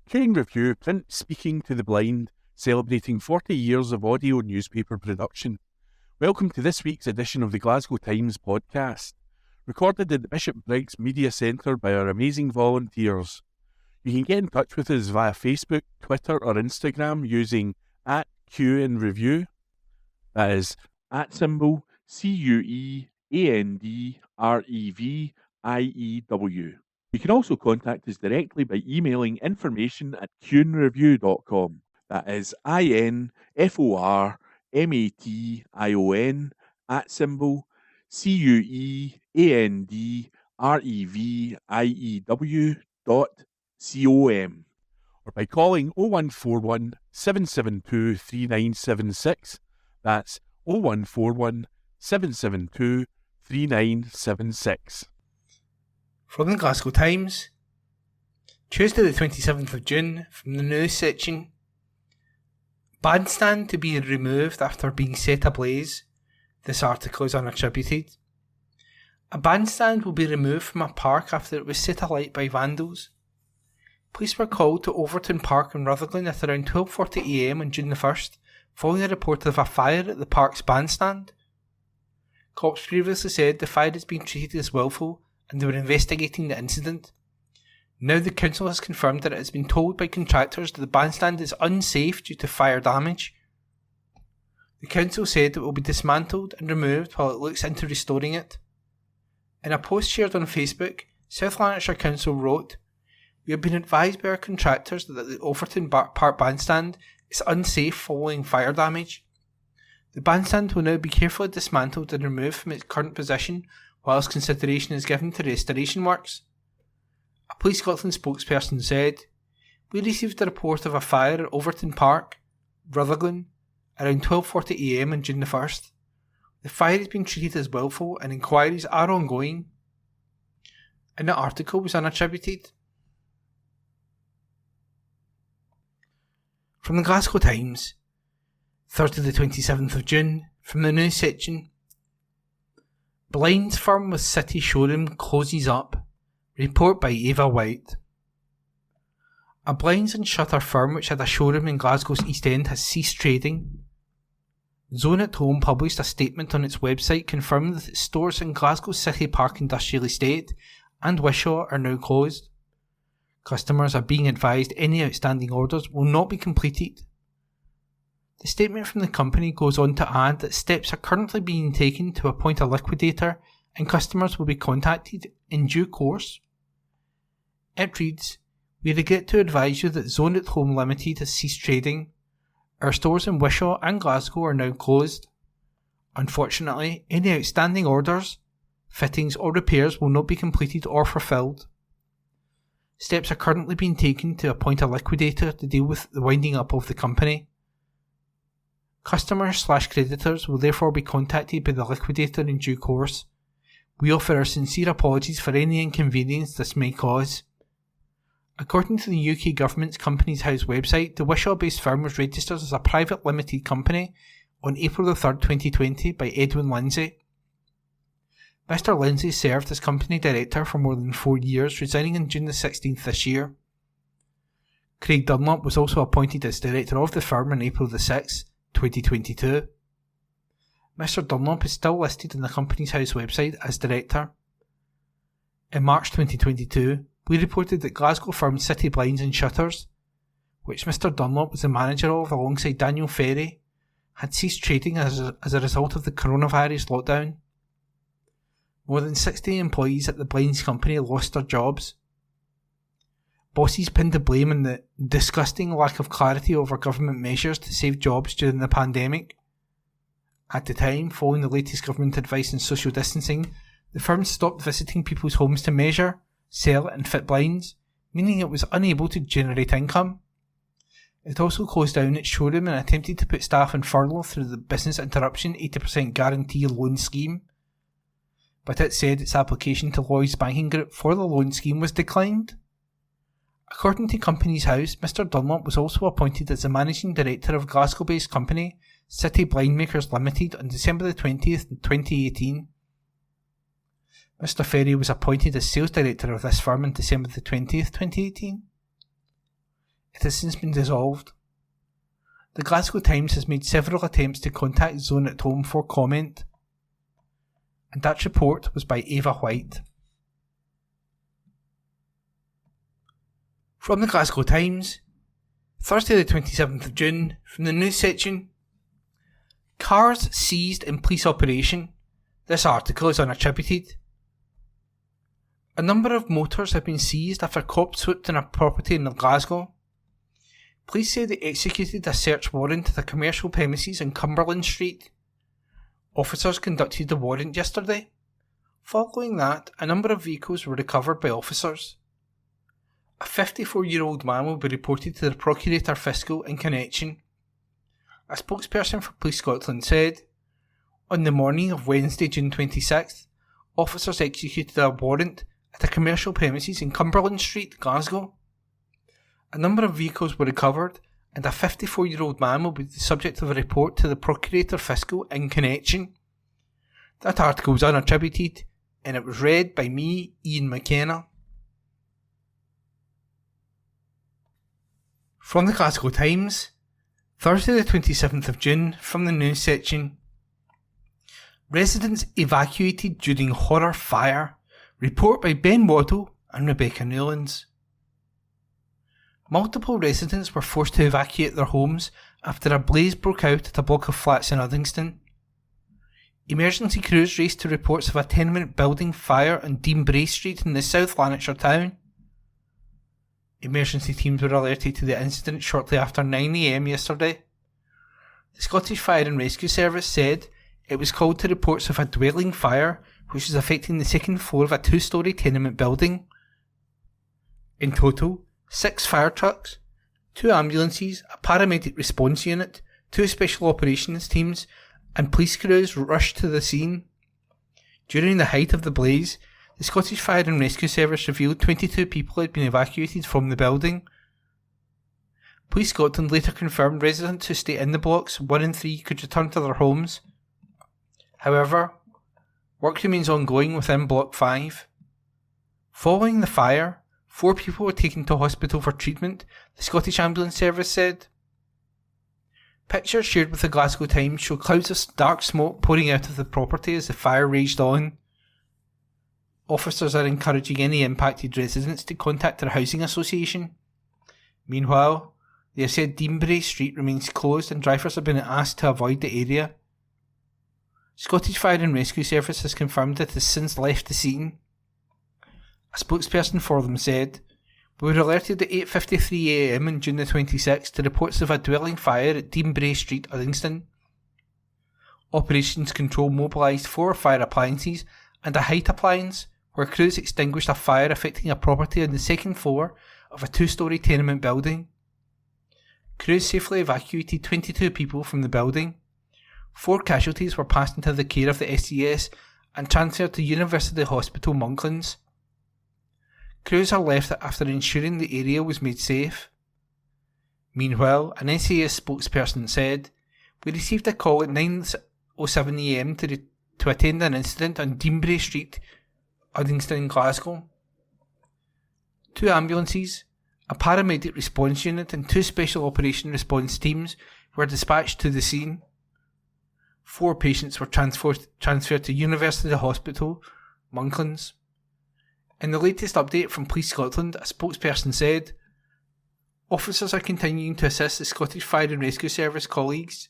King Review Print Speaking to the Blind, celebrating 40 years of audio newspaper production. Welcome to this week's edition of the Glasgow Times podcast, recorded at the Bishop Briggs Media Centre by our amazing volunteers. You can get in touch with us via Facebook, Twitter or Instagram using @QNReview. That is @CUEANDREVIEW. You can also contact us directly by emailing information@QNreview.com. That is INFORMATION@CUEANDREVIEW.com, or by calling 0141 772 3976. That's 0141 772 3976. From the Glasgow Times, Tuesday the 27th of June, from the news section. Bandstand to be removed after being set ablaze. This article is unattributed. A bandstand will be removed from a park after it was set alight by vandals. Police were called to Overton Park in Rutherglen at around 12:40am on June the 1st, following a report of a fire at the park's bandstand. Cops previously said the fire has been treated as willful and they were investigating the incident. Now the council has confirmed that it has been told by contractors that the bandstand is unsafe due to fire damage. The council said it will be dismantled and removed while it looks into restoring it. In a post shared on Facebook, South Lanarkshire Council wrote, "We have been advised by our contractors that the Overton Park bandstand is unsafe following fire damage. The bandstand will now be carefully dismantled and removed from its current position whilst consideration is given to restoration works." A Police Scotland spokesperson said, "We received a report of a fire at Overton Park, Rutherglen, around 12:40am on June the 1st. The fire has been treated as willful and inquiries are ongoing." And the article was unattributed. From the Glasgow Times, Thursday the 27th of June, from the news section. Blinds firm with city showroom closes up. Report by Ava White. A blinds and shutter firm which had a showroom in Glasgow's East End has ceased trading. Zone at Home published a statement on its website confirming that its stores in Glasgow City Park Industrial Estate and Wishaw are now closed. Customers are being advised any outstanding orders will not be completed. The statement from the company goes on to add that steps are currently being taken to appoint a liquidator and customers will be contacted in due course. It reads, "We regret to advise you that Zone at Home Limited has ceased trading. Our stores in Wishaw and Glasgow are now closed. Unfortunately, any outstanding orders, fittings or repairs will not be completed or fulfilled. Steps are currently being taken to appoint a liquidator to deal with the winding up of the company. Customers/creditors will therefore be contacted by the liquidator in due course. We offer our sincere apologies for any inconvenience this may cause." According to the UK Government's Companies House website, the Wishaw-based firm was registered as a private limited company on April 3rd, 2020 by Edwin Lindsay. Mr. Lindsay served as company director for more than 4 years, resigning on June the 16th this year. Craig Dunlop was also appointed as director of the firm on April the 6th, 2022. Mr. Dunlop is still listed on the Companies House website as director. In March 2022, we reported that Glasgow firm City Blinds and Shutters, which Mr. Dunlop was the manager of alongside Daniel Ferry, had ceased trading as a result of the coronavirus lockdown. More than 60 employees at the blinds company lost their jobs. Bosses pinned the blame on the disgusting lack of clarity over government measures to save jobs during the pandemic. At the time, following the latest government advice on social distancing, the firm stopped visiting people's homes to measure, sell and fit blinds, meaning it was unable to generate income. It also closed down its showroom and attempted to put staff on furlough through the Business Interruption 80% Guarantee Loan Scheme. But it said its application to Lloyds Banking Group for the loan scheme was declined. According to Companies House, Mr. Dunlop was also appointed as the Managing Director of Glasgow-based company City Blindmakers Limited on December the 20th, 2018. Mr. Ferry was appointed as Sales Director of this firm on December the 20th, 2018. has since been dissolved. The Glasgow Times has made several attempts to contact Zone at Home for comment, and that report was by Ava White. From the Glasgow Times, Thursday the 27th of June, from the news section, cars seized in police operation. This article is unattributed. A number of motors have been seized after cops swooped on a property in Glasgow. Police say they executed a search warrant at a commercial premises on Cumberland Street. Officers conducted the warrant yesterday. Following that, a number of vehicles were recovered by officers. A 54-year-old man will be reported to the Procurator Fiscal in connection. A spokesperson for Police Scotland said, on the morning of Wednesday, June 26th, officers executed a warrant at a commercial premises in Cumberland Street, Glasgow. A number of vehicles were recovered, and a 54-year-old man will be the subject of a report to the Procurator Fiscal in connection. That article was unattributed, and it was read by me, Ian McKenna. From the Glasgow Times, Thursday the 27th of June, from the news section. Residents evacuated during horror fire. Report by Ben Waddle and Rebecca Newlands. Multiple residents were forced to evacuate their homes after a blaze broke out at a block of flats in Uddingston. Emergency crews raced to reports of a tenement building fire on Dean Bray Street in the South Lanarkshire town. Emergency teams were alerted to the incident shortly after 9 a.m. yesterday. The Scottish Fire and Rescue Service said it was called to reports of a dwelling fire which is affecting the second floor of a two-storey tenement building. In total, 6 fire trucks, 2 ambulances, a paramedic response unit, 2 special operations teams and police crews rushed to the scene. During the height of the blaze, the Scottish Fire and Rescue Service revealed 22 people had been evacuated from the building. Police Scotland later confirmed residents who stay in the blocks 1 and 3 could return to their homes. However, work remains ongoing within Block 5. Following the fire, 4 people were taken to hospital for treatment, the Scottish Ambulance Service said. Pictures shared with the Glasgow Times show clouds of dark smoke pouring out of the property as the fire raged on. Officers are encouraging any impacted residents to contact their housing association. Meanwhile, they have said Deanbury Street remains closed and drivers have been asked to avoid the area. Scottish Fire and Rescue Service has confirmed it has since left the scene. A spokesperson for them said, "We were alerted at 8:53 a.m. on June the 26th to reports of a dwelling fire at Deanbury Street, Uddingston. Operations Control mobilised 4 fire appliances and a height appliance, where crews extinguished a fire affecting a property on the second floor of a 2-storey tenement building. Crews safely evacuated 22 people from the building. 4 casualties were passed into the care of the SCS and transferred to University Hospital Monklands. Crews are left after ensuring the area was made safe." Meanwhile, an SCS spokesperson said, "We received a call at 9:07 a.m. to attend an incident on Deanbury Street, Uddingston, Glasgow. 2 ambulances, a paramedic response unit and 2 special operation response teams were dispatched to the scene. 4 patients were transferred to University Hospital, Monklands." In the latest update from Police Scotland, a spokesperson said, "Officers are continuing to assist the Scottish Fire and Rescue Service colleagues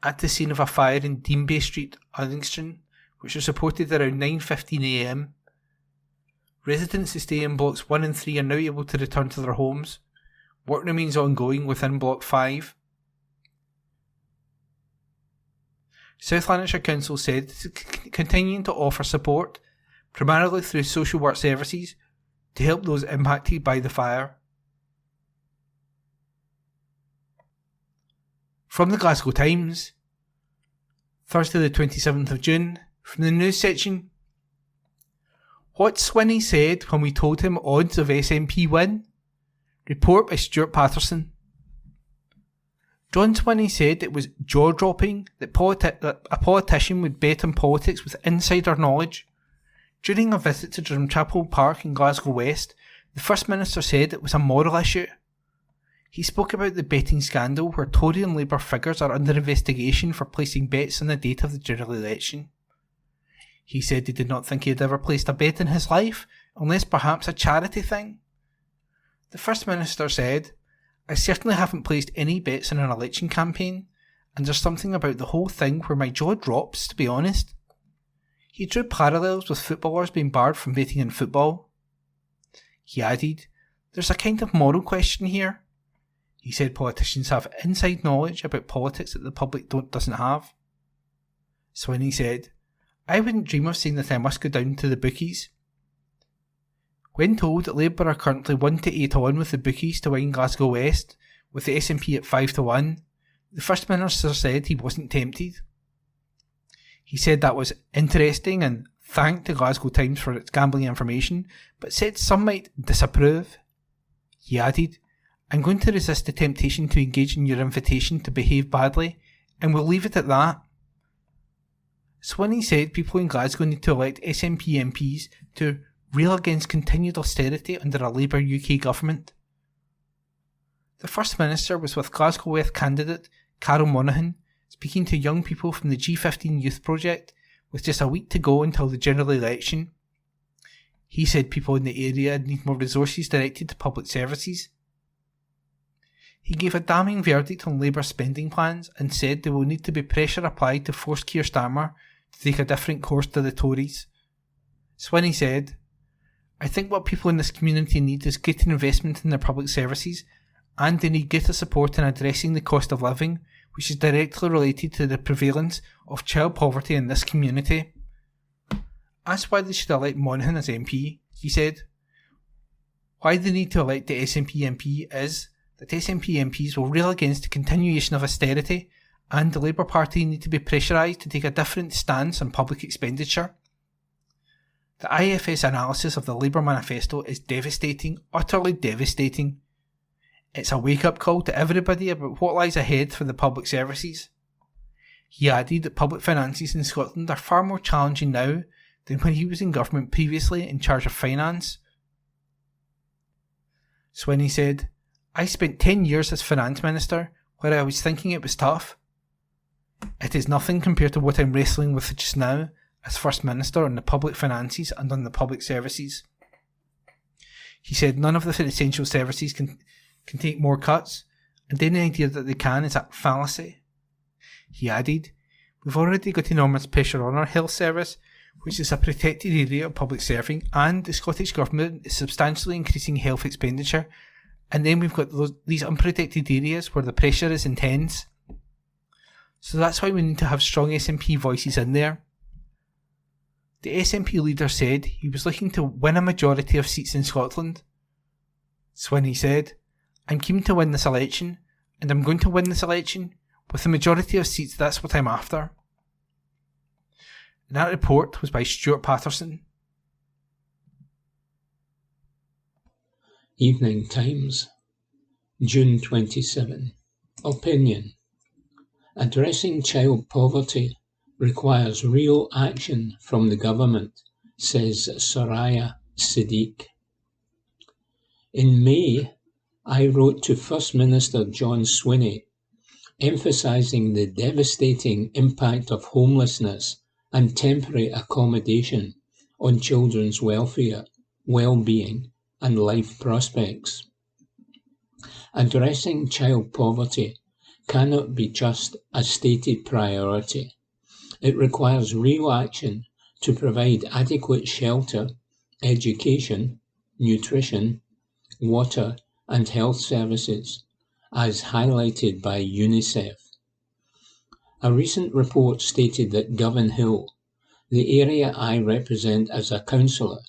at the scene of a fire in Deanbury Street, Uddingston, which was reported around 9:15 a.m. Residents who stay in blocks 1 and 3 are now able to return to their homes. Work remains ongoing within Block 5. South Lanarkshire Council said it is continuing to offer support, primarily through social work services, to help those impacted by the fire. From the Glasgow Times, Thursday the 27th of June, from the news section. What Swinney said when we told him odds of SNP win? Report by Stuart Patterson. John Swinney said it was jaw-dropping that a politician would bet on politics with insider knowledge. During a visit to Drumchapel Park in Glasgow West, the First Minister said it was a moral issue. He spoke about the betting scandal where Tory and Labour figures are under investigation for placing bets on the date of the general election. He said he did not think he had ever placed a bet in his life, unless perhaps a charity thing. The First Minister said, "I certainly haven't placed any bets in an election campaign, and there's something about the whole thing where my jaw drops, to be honest." He drew parallels with footballers being barred from betting in football. He added, "There's a kind of moral question here." He said politicians have inside knowledge about politics that the public doesn't have. Swinney said, "I wouldn't dream of saying that I must go down to the bookies." When told that Labour are currently 1-8 with the bookies to win Glasgow West, with the SNP at 5-1, the First Minister said he wasn't tempted. He said that was interesting and thanked the Glasgow Times for its gambling information, but said some might disapprove. He added, "I'm going to resist the temptation to engage in your invitation to behave badly, and we'll leave it at that." Swinney said people in Glasgow need to elect SNP MPs to rail against continued austerity under a Labour UK government. The First Minister was with Glasgow West candidate Carol Monaghan, speaking to young people from the G15 Youth Project with just a week to go until the general election. He said people in the area need more resources directed to public services. He gave a damning verdict on Labour spending plans and said there will need to be pressure applied to force Keir Starmer to take a different course to the Tories. Swinney said, "I think what people in this community need is greater investment in their public services, and they need greater support in addressing the cost of living, which is directly related to the prevalence of child poverty in this community." Asked why they should elect Monaghan as MP, he said, "Why they need to elect the SNP MP is that SNP MPs will rail against the continuation of austerity, and the Labour Party need to be pressurised to take a different stance on public expenditure." The IFS analysis of the Labour manifesto is devastating, utterly devastating. It's a wake-up call to everybody about what lies ahead for the public services. He added that public finances in Scotland are far more challenging now than when he was in government previously in charge of finance. Swinney said, "I spent 10 years as Finance Minister where I was thinking it was tough. It is nothing compared to what I'm wrestling with just now as First Minister on the public finances and on the public services." He said none of the essential services can take more cuts, and any idea that they can is a fallacy. He added, "We've already got enormous pressure on our health service, which is a protected area of public serving, and the Scottish Government is substantially increasing health expenditure, and then we've got these unprotected areas where the pressure is intense. So that's why we need to have strong SNP voices in there." The SNP leader said he was looking to win a majority of seats in Scotland. Swinney said, "I'm keen to win this election, and I'm going to win this election. With a majority of seats, that's what I'm after." And that report was by Stuart Patterson. Evening Times, June 27. Opinion. Addressing child poverty requires real action from the government, says Soraya Siddiq. In May, I wrote to First Minister John Swinney, emphasising the devastating impact of homelessness and temporary accommodation on children's welfare, well-being and life prospects. Addressing child poverty cannot be just a stated priority. It requires real action to provide adequate shelter, education, nutrition, water and health services, as highlighted by UNICEF. A recent report stated that Govan Hill, the area I represent as a councillor,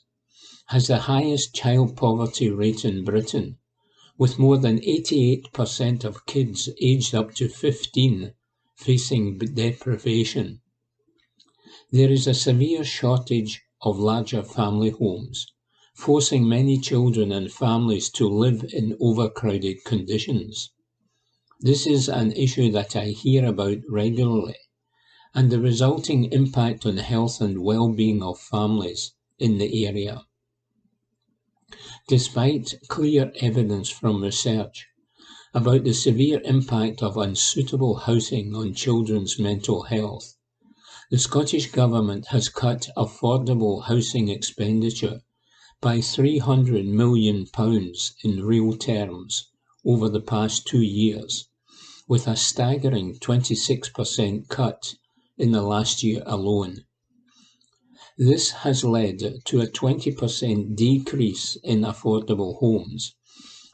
has the highest child poverty rate in Britain, with more than 88% of kids aged up to 15 facing deprivation. There is a severe shortage of larger family homes, forcing many children and families to live in overcrowded conditions. This is an issue that I hear about regularly, and the resulting impact on the health and well-being of families in the area. Despite clear evidence from research, about the severe impact of unsuitable housing on children's mental health. The Scottish Government has cut affordable housing expenditure by £300 million in real terms over the past 2 years, with a staggering 26% cut in the last year alone. This has led to a 20% decrease in affordable homes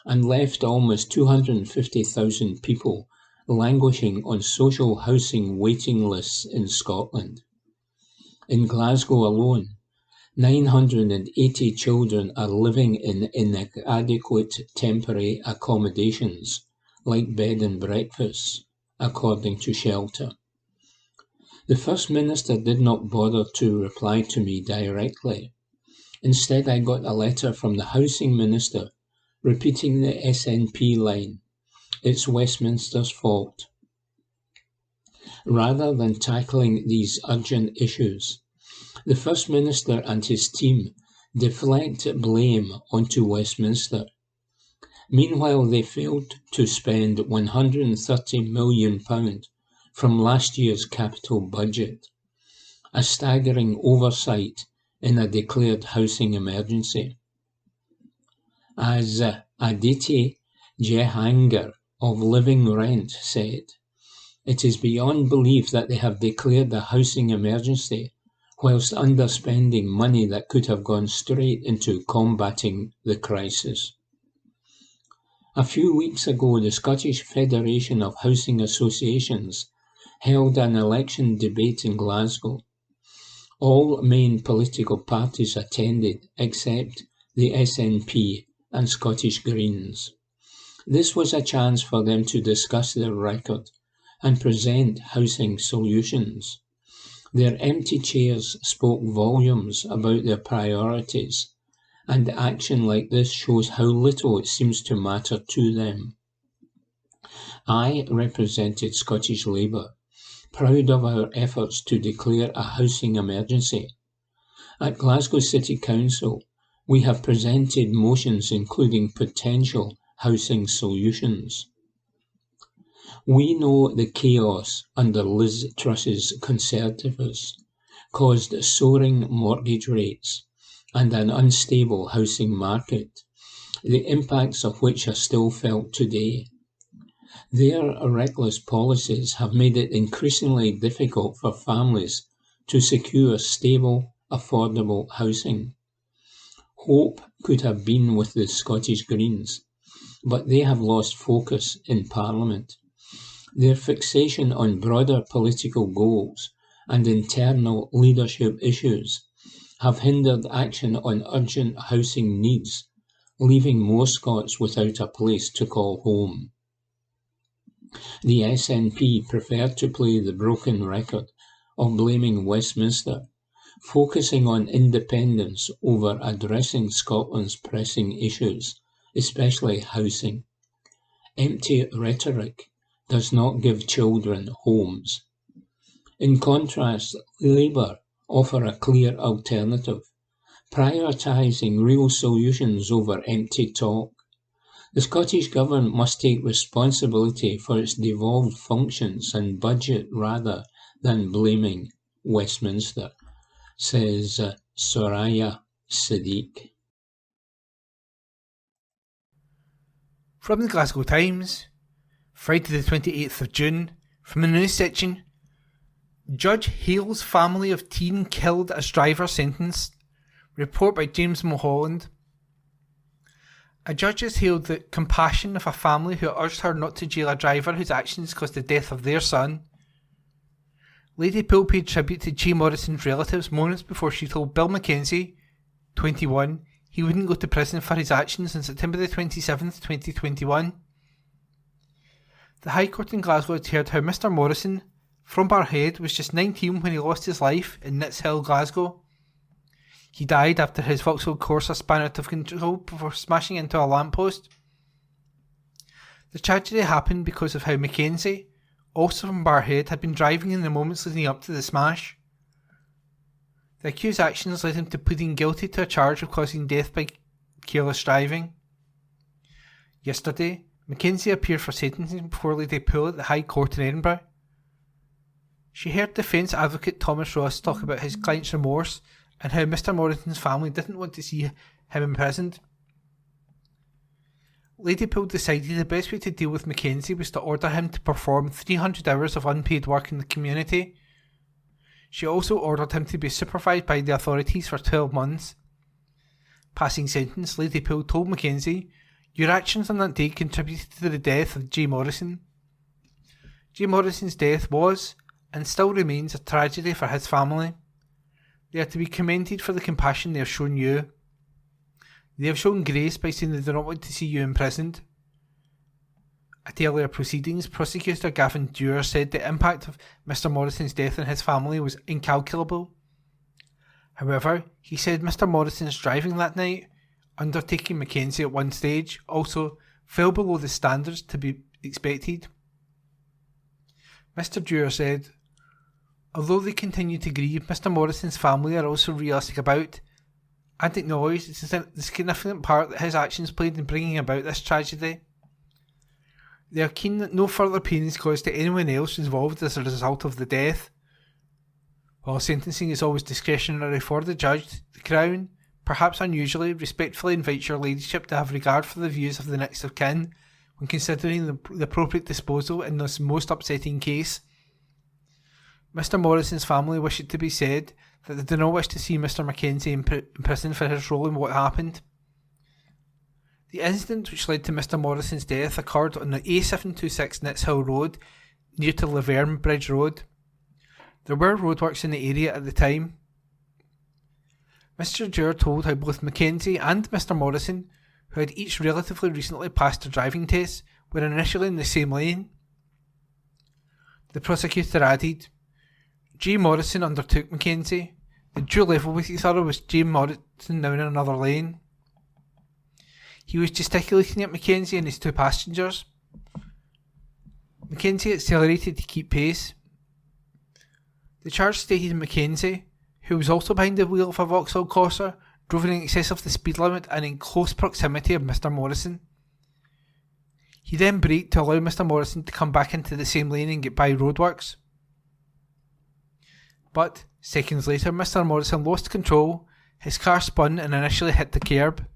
and left almost 250,000 people languishing on social housing waiting lists in Scotland. In Glasgow alone, 980 children are living in inadequate temporary accommodations, like bed and breakfasts, according to Shelter. The First Minister did not bother to reply to me directly. Instead, I got a letter from the Housing Minister repeating the SNP line, "It's Westminster's fault." Rather than tackling these urgent issues, the First Minister and his team deflect blame onto Westminster. Meanwhile, they failed to spend £130 million from last year's capital budget, a staggering oversight in a declared housing emergency. As Aditi Jehangir of Living Rent said, "It is beyond belief that they have declared a housing emergency whilst underspending money that could have gone straight into combating the crisis." A few weeks ago, the Scottish Federation of Housing Associations held an election debate in Glasgow. All main political parties attended except the SNP and Scottish Greens. This was a chance for them to discuss their record and present housing solutions. Their empty chairs spoke volumes about their priorities, and action like this shows how little it seems to matter to them. I represented Scottish Labour, proud of our efforts to declare a housing emergency. At Glasgow City Council, we have presented motions including potential housing solutions. We know the chaos under Liz Truss's Conservatives caused soaring mortgage rates and an unstable housing market, the impacts of which are still felt today. Their reckless policies have made it increasingly difficult for families to secure stable, affordable housing. Hope could have been with the Scottish Greens, but they have lost focus in Parliament. Their fixation on broader political goals and internal leadership issues have hindered action on urgent housing needs, leaving more Scots without a place to call home. The SNP preferred to play the broken record of blaming Westminster, focusing on independence over addressing Scotland's pressing issues, especially housing. Empty rhetoric does not give children homes. In contrast, Labour offer a clear alternative, prioritising real solutions over empty talk. The Scottish Government must take responsibility for its devolved functions and budget rather than blaming Westminster, says Soraya Siddiq. From the Glasgow Times, Friday the 28th of June, from the news section, Judge hails family of teen killed as driver sentenced. Report by James Mulholland. A judge has hailed the compassion of a family who urged her not to jail a driver whose actions caused the death of their son. Lady Poole paid tribute to Jay Morrison's relatives moments before she told Bill Mackenzie, 21, he wouldn't go to prison for his actions on September the 27th, 2021. The High Court in Glasgow had heard how Mr Morrison, from Barrhead, was just 19 when he lost his life in Nits Hill, Glasgow. He died after his Vauxhall Corsa spun out of control before smashing into a lamppost. The tragedy happened because of how Mackenzie, also from Barrhead, had been driving in the moments leading up to the smash. The accused's actions led him to pleading guilty to a charge of causing death by careless driving. Yesterday, Mackenzie appeared for sentencing before Lady Poole at the High Court in Edinburgh. She heard defence advocate Thomas Ross talk about his client's remorse and how Mr. Morrison's family didn't want to see him imprisoned. Lady Poole decided the best way to deal with Mackenzie was to order him to perform 300 hours of unpaid work in the community. She also ordered him to be supervised by the authorities for 12 months. Passing sentence, Lady Poole told Mackenzie, "Your actions on that day contributed to the death of J. Morrison. J. Morrison's death was, and still remains, a tragedy for his family. They are to be commended for the compassion they have shown you. They have shown grace by saying they do not want to see you imprisoned." At earlier proceedings, prosecutor Gavin Dewar said the impact of Mr. Morrison's death on his family was incalculable. However, he said Mr. Morrison's driving that night, undertaking Mackenzie at one stage, also fell below the standards to be expected. Mr. Dewar said, "Although they continue to grieve, Mr. Morrison's family are also realistic about and acknowledge the significant part that his actions played in bringing about this tragedy. They are keen that no further pain is caused to anyone else involved as a result of the death. While sentencing is always discretionary for the judge, the Crown, perhaps unusually, respectfully invites your ladyship to have regard for the views of the next of kin when considering the appropriate disposal in this most upsetting case. Mr. Morrison's family wish it to be said that they do not wish to see Mr. Mackenzie in prison for his role in what happened. The incident which led to Mr. Morrison's death occurred on the A726 Nits Hill Road, near to Laverne Bridge Road. There were roadworks in the area at the time. Mr. Dewar told how both Mackenzie and Mr. Morrison, who had each relatively recently passed their driving tests, were initially in the same lane. The prosecutor added, "J. Morrison undertook Mackenzie. The dual level with each other was J. Morrison now in another lane. He was gesticulating at Mackenzie and his two passengers. Mackenzie accelerated to keep pace. The charge stated Mackenzie, who was also behind the wheel of a Vauxhall Corsa, drove in excess of the speed limit and in close proximity of Mr. Morrison. He then braked to allow Mr. Morrison to come back into the same lane and get by roadworks. But, seconds later, Mr. Morrison lost control, his car spun and initially hit the kerb.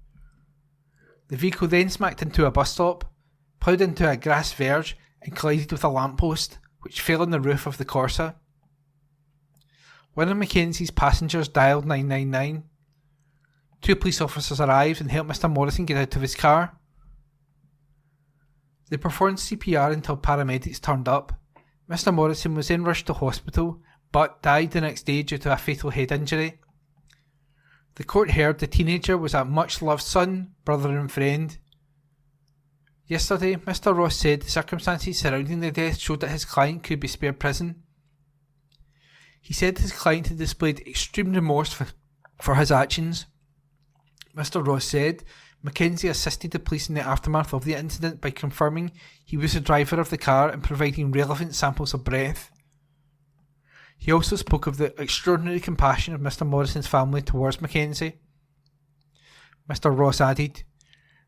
The vehicle then smacked into a bus stop, ploughed into a grass verge and collided with a lamppost, which fell on the roof of the Corsa. One of Mackenzie's passengers dialed 999. Two police officers arrived and helped Mr. Morrison get out of his car. They performed CPR until paramedics turned up. Mr. Morrison was then rushed to hospital, but died the next day due to a fatal head injury. The court heard the teenager was a much-loved son, brother and friend. Yesterday, Mr. Ross said the circumstances surrounding the death showed that his client could be spared prison. He said his client had displayed extreme remorse for his actions. Mr. Ross said Mackenzie assisted the police in the aftermath of the incident by confirming he was the driver of the car and providing relevant samples of breath. He also spoke of the extraordinary compassion of Mr. Morrison's family towards Mackenzie. Mr. Ross added,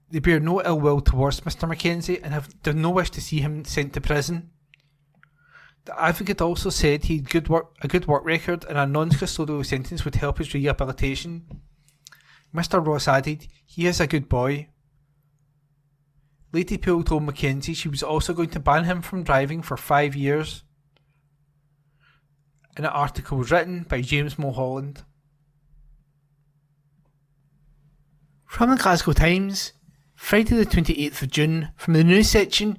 "They bear no ill will towards Mr. Mackenzie and have no wish to see him sent to prison." The advocate also said he had a good work record and a non-custodial sentence would help his rehabilitation. Mr. Ross added, "He is a good boy." Lady Poole told Mackenzie she was also going to ban him from driving for 5 years. An article was written by James Mulholland. From the Glasgow Times, Friday the 28th of June, from the news section.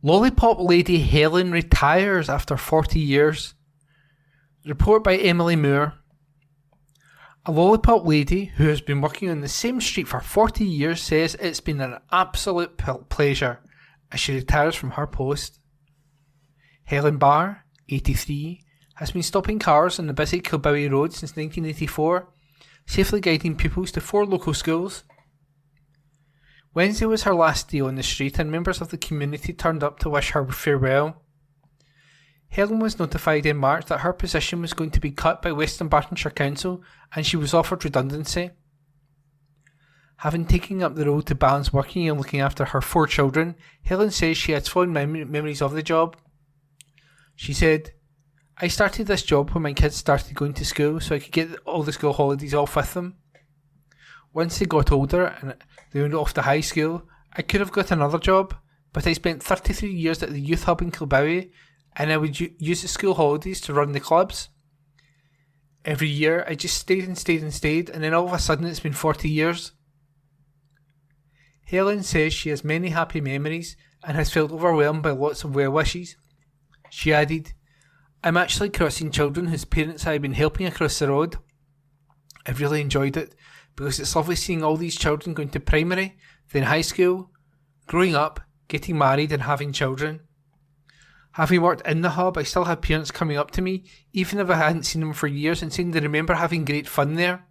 Lollipop lady Helen retires after 40 years. Report by Emily Moore. A lollipop lady who has been working on the same street for 40 years says it's been an absolute pleasure as she retires from her post. Helen Barr, 83, has been stopping cars on the busy Kilbowie Road since 1984, safely guiding pupils to 4 local schools. Wednesday was her last day on the street and members of the community turned up to wish her farewell. Helen was notified in March that her position was going to be cut by West Dunbartonshire Council and she was offered redundancy. Having taken up the role to balance working and looking after her 4 children, Helen says she has fond memories of the job. She said, "I started this job when my kids started going to school so I could get all the school holidays off with them. Once they got older and they went off to high school, I could have got another job, but I spent 33 years at the youth hub in Kilbowie and I would use the school holidays to run the clubs. Every year I just stayed and then all of a sudden it's been 40 years. Helen says she has many happy memories and has felt overwhelmed by lots of well wishes. She added, "I'm actually crossing children whose parents I've been helping across the road. I've really enjoyed it because it's lovely seeing all these children going to primary, then high school, growing up, getting married and having children. Having worked in the hub, I still have parents coming up to me, even if I hadn't seen them for years, and saying they remember having great fun there.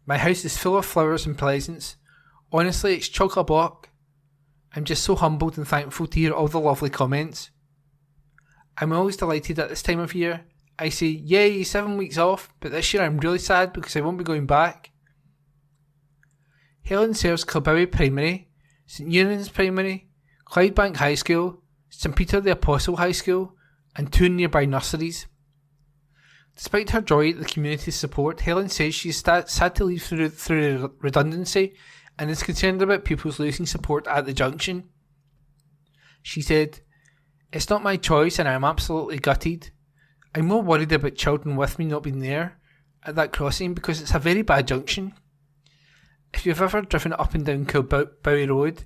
My house is full of flowers and presents. Honestly, it's chock-a-block. I'm just so humbled and thankful to hear all the lovely comments. I'm always delighted at this time of year. I say, yay, 7 weeks off, but this year I'm really sad because I won't be going back." Helen serves Kilbowie Primary, St Eunan's Primary, Clydebank High School, St Peter the Apostle High School, and 2 nearby nurseries. Despite her joy at the community's support, Helen says she is sad to leave through redundancy and is concerned about pupils losing support at the junction. She said, "It's not my choice and I'm absolutely gutted. I'm more worried about children with me not being there at that crossing because it's a very bad junction. If you've ever driven up and down Kilbowie Road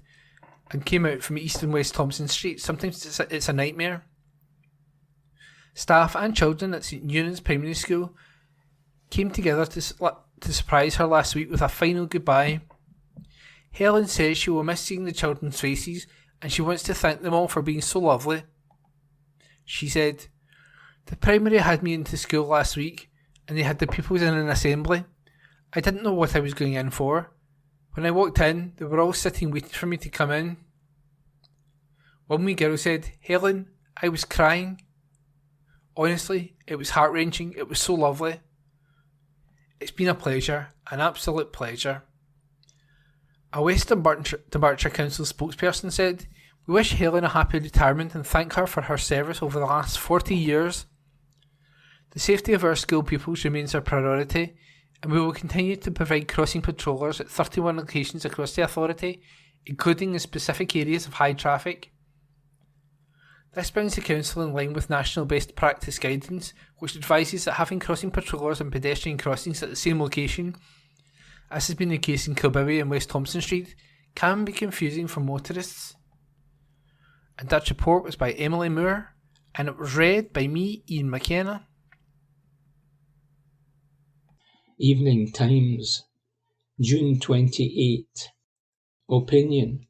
and came out from East and West Thompson Street, sometimes it's a nightmare." Staff and children at St Eunan's Primary School came together to surprise her last week with a final goodbye. Helen says she will miss seeing the children's faces and she wants to thank them all for being so lovely. She said, "The primary had me into school last week and they had the pupils in an assembly. I didn't know what I was going in for. When I walked in, they were all sitting waiting for me to come in. One wee girl said, 'Helen, I was crying.' Honestly, it was heart-wrenching. It was so lovely. It's been a pleasure, an absolute pleasure." A West Dunbartonshire Council spokesperson said, "We wish Helen a happy retirement and thank her for her service over the last 40 years. The safety of our school pupils remains our priority, and we will continue to provide crossing patrollers at 31 locations across the authority, including in specific areas of high traffic." This brings the Council in line with national best practice guidance, which advises that having crossing patrollers and pedestrian crossings at the same location, as has been the case in Kilbowie and West Thompson Street, can be confusing for motorists. And that report was by Emily Moore, and it was read by me, Ian McKenna. Evening Times, June 28. Opinion.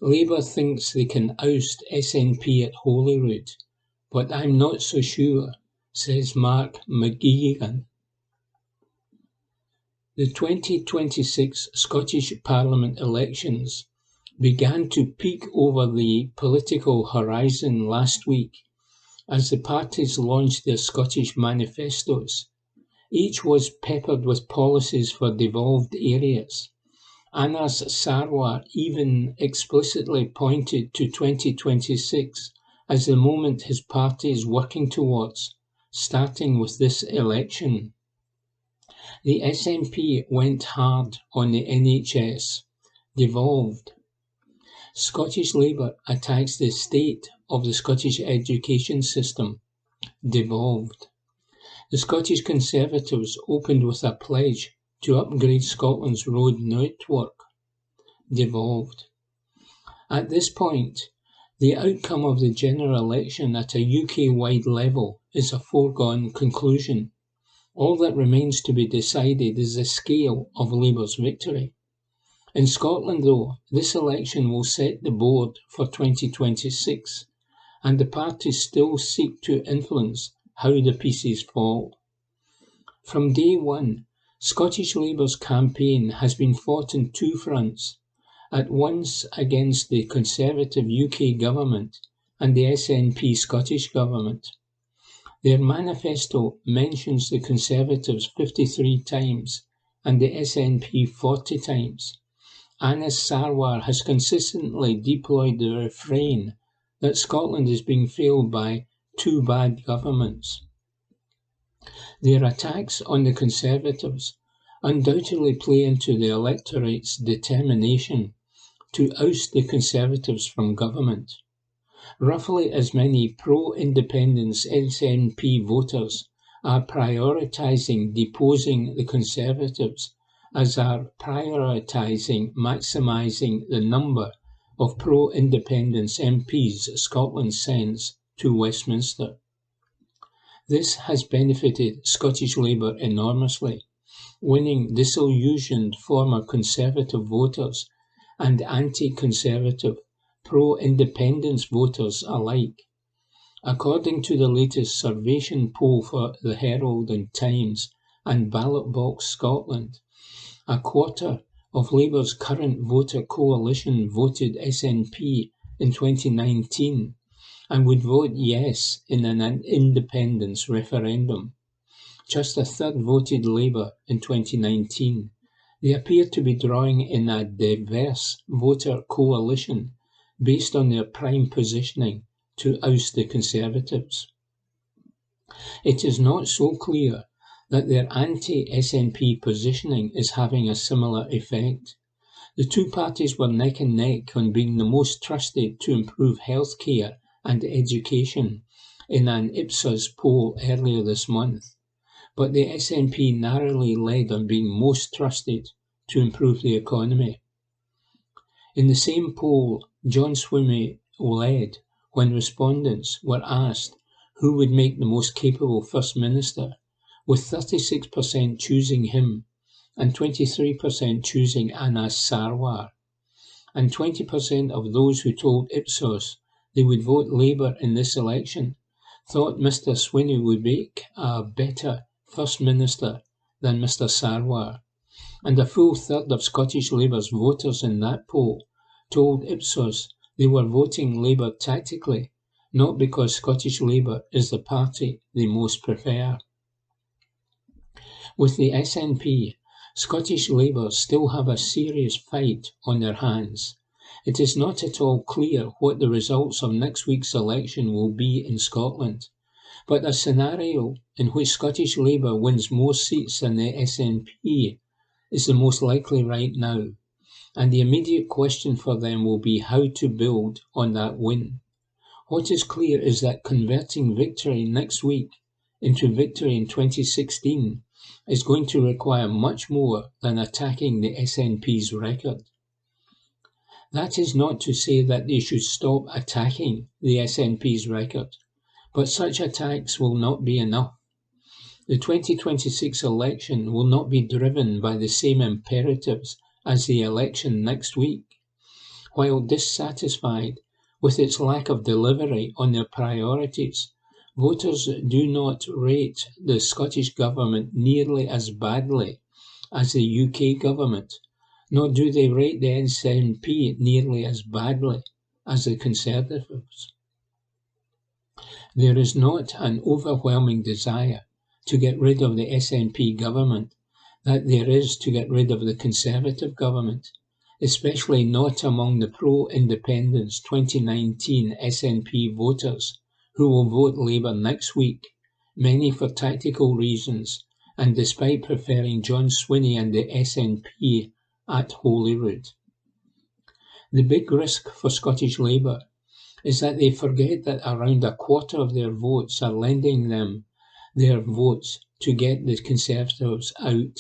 Labour thinks they can oust SNP at Holyrood, but I'm not so sure, says Mark McGeegan. The 2026 Scottish Parliament elections began to peek over the political horizon last week as the parties launched their Scottish manifestos. Each was peppered with policies for devolved areas. Anas Sarwar even explicitly pointed to 2026 as the moment his party is working towards, starting with this election. The SNP went hard on the NHS, devolved. Scottish Labour attacks the state of the Scottish education system, devolved. The Scottish Conservatives opened with a pledge to upgrade Scotland's road network, devolved. At this point, the outcome of the general election at a UK-wide level is a foregone conclusion. All that remains to be decided is the scale of Labour's victory. In Scotland, though, this election will set the board for 2026, and the parties still seek to influence how the pieces fall. From day one, Scottish Labour's campaign has been fought on 2 fronts, at once against the Conservative UK government and the SNP Scottish government. Their manifesto mentions the Conservatives 53 times and the SNP 40 times. Anas Sarwar has consistently deployed the refrain that Scotland is being failed by two bad governments. Their attacks on the Conservatives undoubtedly play into the electorate's determination to oust the Conservatives from government. Roughly as many pro-independence SNP voters are prioritising deposing the Conservatives as are prioritising maximising the number of pro-independence MPs Scotland sends to Westminster. This has benefited Scottish Labour enormously, winning disillusioned former Conservative voters and anti-Conservative pro-independence voters alike. According to the latest Survation poll for the Herald and Times and Ballot Box Scotland, a quarter of Labour's current voter coalition voted SNP in 2019 and would vote yes in an independence referendum. Just a third voted Labour in 2019. They appear to be drawing in a diverse voter coalition based on their prime positioning to oust the Conservatives. It is not so clear that their anti-SNP positioning is having a similar effect. The two parties were neck and neck on being the most trusted to improve healthcare and education in an Ipsos poll earlier this month, but the SNP narrowly led on being most trusted to improve the economy. In the same poll, John Swinney led when respondents were asked who would make the most capable First Minister, with 36% choosing him and 23% choosing Anas Sarwar. And 20% of those who told Ipsos they would vote Labour in this election thought Mr Swinney would make a better First Minister than Mr Sarwar. And a full third of Scottish Labour's voters in that poll told Ipsos they were voting Labour tactically, not because Scottish Labour is the party they most prefer. With the SNP, Scottish Labour still have a serious fight on their hands. It is not at all clear what the results of next week's election will be in Scotland, but a scenario in which Scottish Labour wins more seats than the SNP is the most likely right now, and the immediate question for them will be how to build on that win. What is clear is that converting victory next week into victory in 2016 is going to require much more than attacking the SNP's record. That is not to say that they should stop attacking the SNP's record, but such attacks will not be enough. The 2026 election will not be driven by the same imperatives as the election next week. While dissatisfied with its lack of delivery on their priorities, voters do not rate the Scottish Government nearly as badly as the UK Government, nor do they rate the SNP nearly as badly as the Conservatives. There is not an overwhelming desire to get rid of the SNP government that there is to get rid of the Conservative government, especially not among the pro-independence 2019 SNP voters who will vote Labour next week, many for tactical reasons and despite preferring John Swinney and the SNP at Holyrood. The big risk for Scottish Labour is that they forget that around a quarter of their votes are lending them their votes to get the Conservatives out,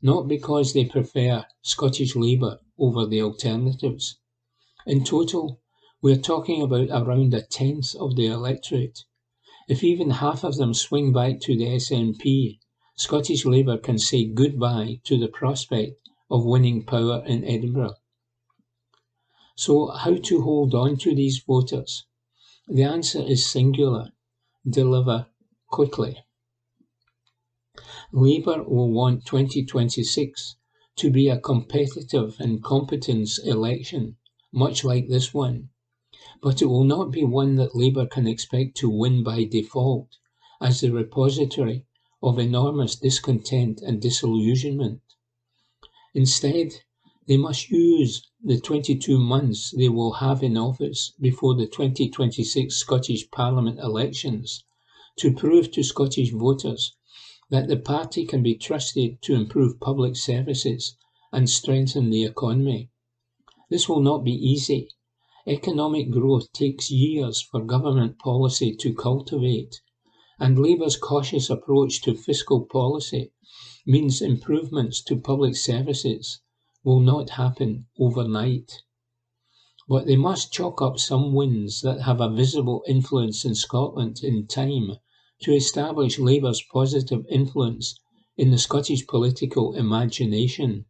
not because they prefer Scottish Labour over the alternatives. In total, we are talking about around a tenth of the electorate. If even half of them swing back to the SNP, Scottish Labour can say goodbye to the prospect of winning power in Edinburgh. So how to hold on to these voters? The answer is singular: deliver quickly. Labour will want 2026 to be a competitive and competence election, much like this one. But it will not be one that Labour can expect to win by default, as the repository of enormous discontent and disillusionment. Instead, they must use the 22 months they will have in office before the 2026 Scottish Parliament elections to prove to Scottish voters that the party can be trusted to improve public services and strengthen the economy. This will not be easy. Economic growth takes years for government policy to cultivate, and Labour's cautious approach to fiscal policy means improvements to public services will not happen overnight. But they must chalk up some wins that have a visible influence in Scotland in time to establish Labour's positive influence in the Scottish political imagination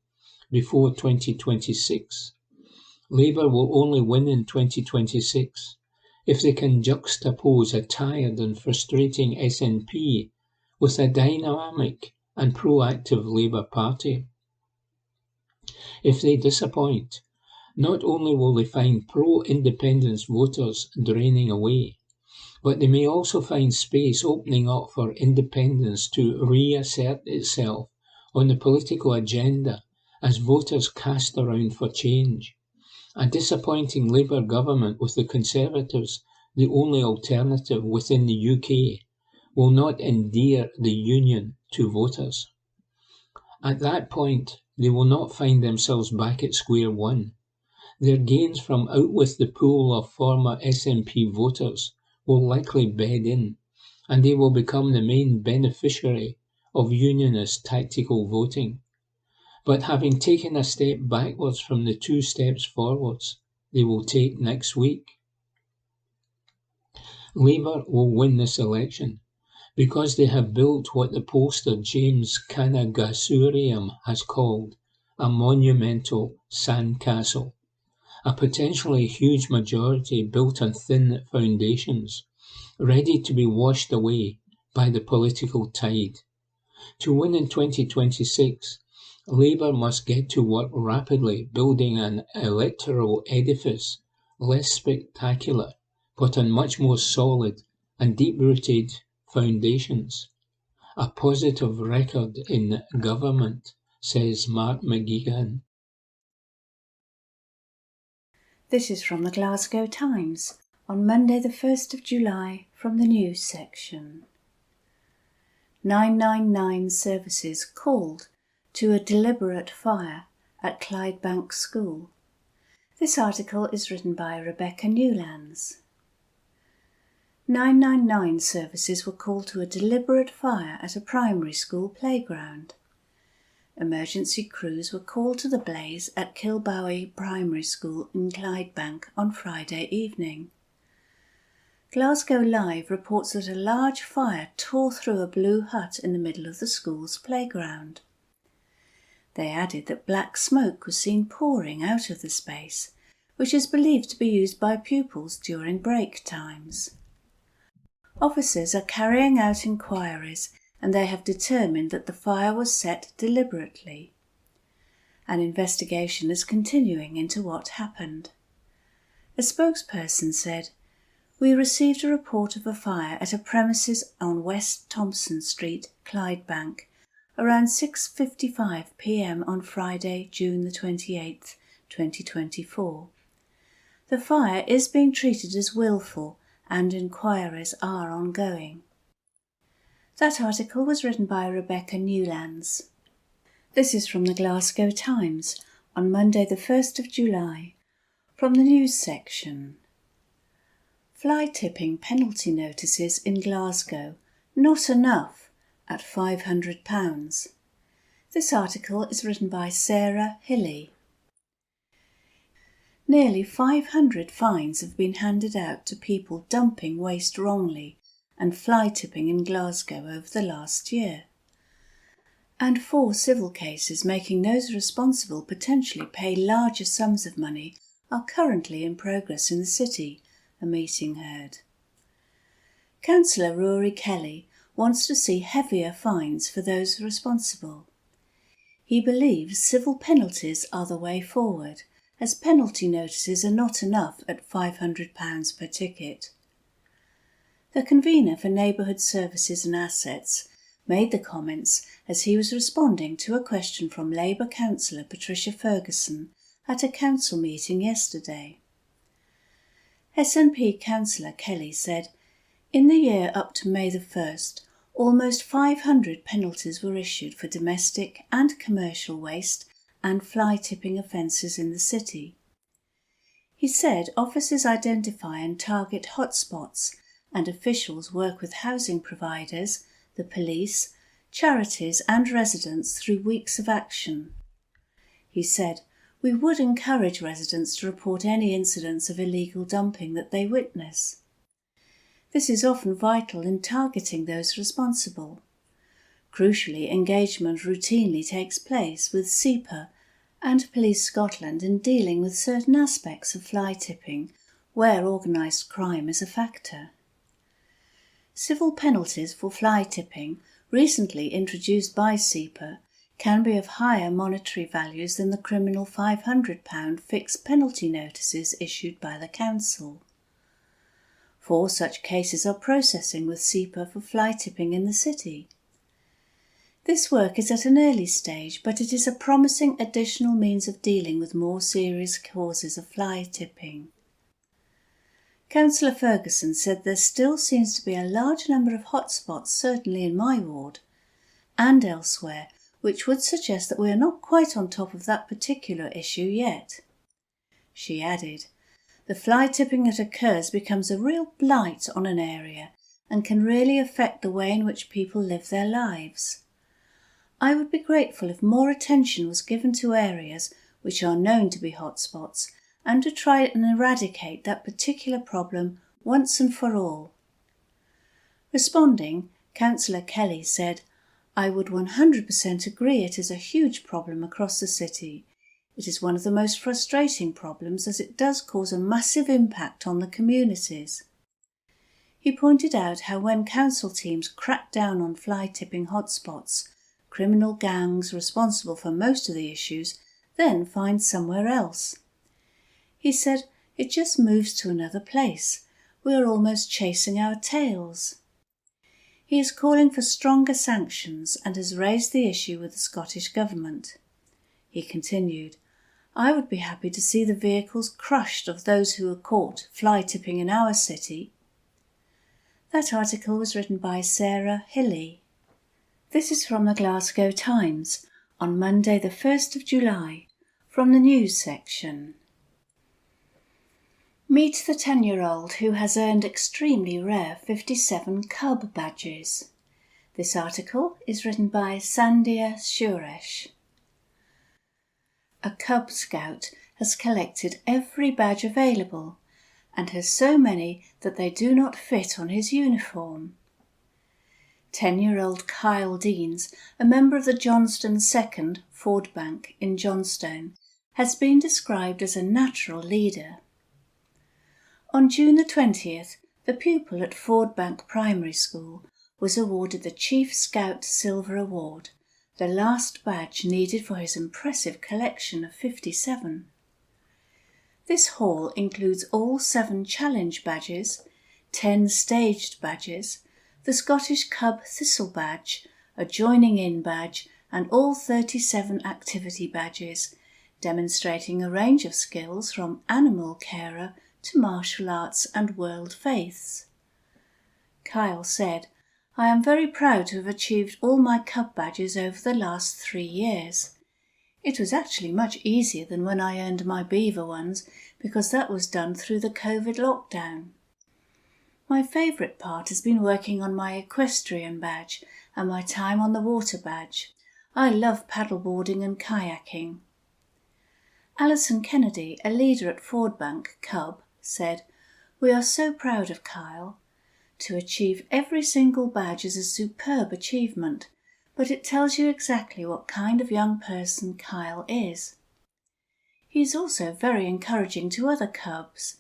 before 2026. Labour will only win in 2026 if they can juxtapose a tired and frustrating SNP with a dynamic and proactive Labour Party. If they disappoint, not only will they find pro-independence voters draining away, but they may also find space opening up for independence to reassert itself on the political agenda as voters cast around for change. A disappointing Labour government with the Conservatives, the only alternative within the UK, will not endear the Union to voters. At that point, they will not find themselves back at square one. Their gains from out with the pool of former SNP voters will likely bed in, and they will become the main beneficiary of Unionist tactical voting. But having taken a step backwards from the 2 steps forwards they will take next week. Labour will win this election because they have built what the pollster James Kanagasuriam has called a monumental sandcastle, a potentially huge majority built on thin foundations, ready to be washed away by the political tide. To win in 2026, Labour must get to work rapidly building an electoral edifice less spectacular, but on much more solid and deep-rooted foundations. A positive record in government, says Mark McGeehan. This is from the Glasgow Times on Monday the 1st of July from the news section. 999 services called to a deliberate fire at Clydebank School. This article is written by Rebecca Newlands. 999 services were called to a deliberate fire at a primary school playground. Emergency crews were called to the blaze at Kilbowie Primary School in Clydebank on Friday evening. Glasgow Live reports that a large fire tore through a blue hut in the middle of the school's playground. They added that black smoke was seen pouring out of the space, which is believed to be used by pupils during break times. Officers are carrying out inquiries and they have determined that the fire was set deliberately. An investigation is continuing into what happened. A spokesperson said, "We received a report of a fire at a premises on West Thompson Street, Clydebank, around 6:55 p.m. on Friday, June the 28th, 2024. The fire is being treated as willful and inquiries are ongoing." That article was written by Rebecca Newlands. This is from the Glasgow Times on Monday the 1st of July from the news section. Fly tipping penalty notices in Glasgow, not enough at £500. This article is written by Sarah Hilly. Nearly 500 fines have been handed out to people dumping waste wrongly and fly tipping in Glasgow over the last year. And 4 civil cases making those responsible potentially pay larger sums of money are currently in progress in the city, a meeting heard. Councillor Rory Kelly wants to see heavier fines for those responsible. He believes civil penalties are the way forward, as penalty notices are not enough at £500 per ticket. The convener for Neighbourhood Services and Assets, made the comments as he was responding to a question from Labour councillor Patricia Ferguson at a council meeting yesterday. SNP councillor Kelly said, "In the year up to May the 1st, almost 500 penalties were issued for domestic and commercial waste and fly tipping offences in the city." He said officers identify and target hotspots and officials work with housing providers, the police, charities and residents through weeks of action. He said, "We would encourage residents to report any incidents of illegal dumping that they witness. This is often vital in targeting those responsible. Crucially, engagement routinely takes place with SEPA and Police Scotland in dealing with certain aspects of fly tipping where organised crime is a factor." Civil penalties for fly tipping, recently introduced by SEPA, can be of higher monetary values than the criminal £500 fixed penalty notices issued by the council. 4 such cases are processing with SEPA for fly tipping in the city. This work is at an early stage, but it is a promising additional means of dealing with more serious causes of fly tipping. Councillor Ferguson said there still seems to be a large number of hotspots, certainly in my ward and elsewhere, which would suggest that we are not quite on top of that particular issue yet. She added, "The fly tipping that occurs becomes a real blight on an area and can really affect the way in which people live their lives. I would be grateful if more attention was given to areas which are known to be hotspots and to try and eradicate that particular problem once and for all." Responding, Councillor Kelly said, "I would 100% agree it is a huge problem across the city. It is one of the most frustrating problems as it does cause a massive impact on the communities." He pointed out how when council teams crack down on fly tipping hotspots, criminal gangs responsible for most of the issues then find somewhere else. He said, "It just moves to another place. We are almost chasing our tails." He is calling for stronger sanctions and has raised the issue with the Scottish Government. He continued, "I would be happy to see the vehicles crushed of those who are caught fly tipping in our city." That article was written by Sarah Hilly. This is from the Glasgow Times on Monday the 1st of July, from the news section. Meet the 10-year-old who has earned extremely rare 57 cub badges. This article is written by Sandhya Suresh. A Cub Scout has collected every badge available and has so many that they do not fit on his uniform. 10-year-old Kyle Deans, a member of the Johnston 2nd Ford Bank in Johnstone, has been described as a natural leader. On June the 20th, the pupil at Ford Bank Primary School was awarded the Chief Scout Silver Award, the last badge needed for his impressive collection of 57. This haul includes all 7 challenge badges, 10 staged badges, the Scottish Cub Thistle badge, a Joining In badge, and all 37 activity badges, demonstrating a range of skills from animal carer to martial arts and world faiths. Kyle said, "I am very proud to have achieved all my cub badges over the last 3 years. It was actually much easier than when I earned my beaver ones because that was done through the COVID lockdown. My favourite part has been working on my equestrian badge and my time on the water badge. I love paddleboarding and kayaking." Alison Kennedy, a leader at Ford Bank Cub, said, "We are so proud of Kyle. To achieve every single badge is a superb achievement, but it tells you exactly what kind of young person Kyle is. He is also very encouraging to other cubs.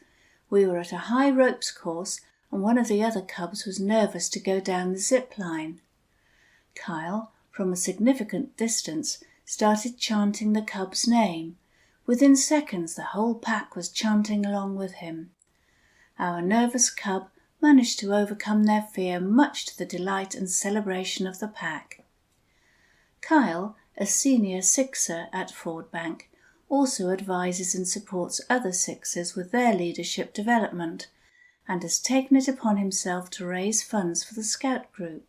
We were at a high ropes course and one of the other cubs was nervous to go down the zip line. Kyle, from a significant distance, started chanting the cub's name. Within seconds the whole pack was chanting along with him. Our nervous cub managed to overcome their fear, much to the delight and celebration of the pack. Kyle, a senior sixer at Fordbank, also advises and supports other sixers with their leadership development, and has taken it upon himself to raise funds for the Scout group.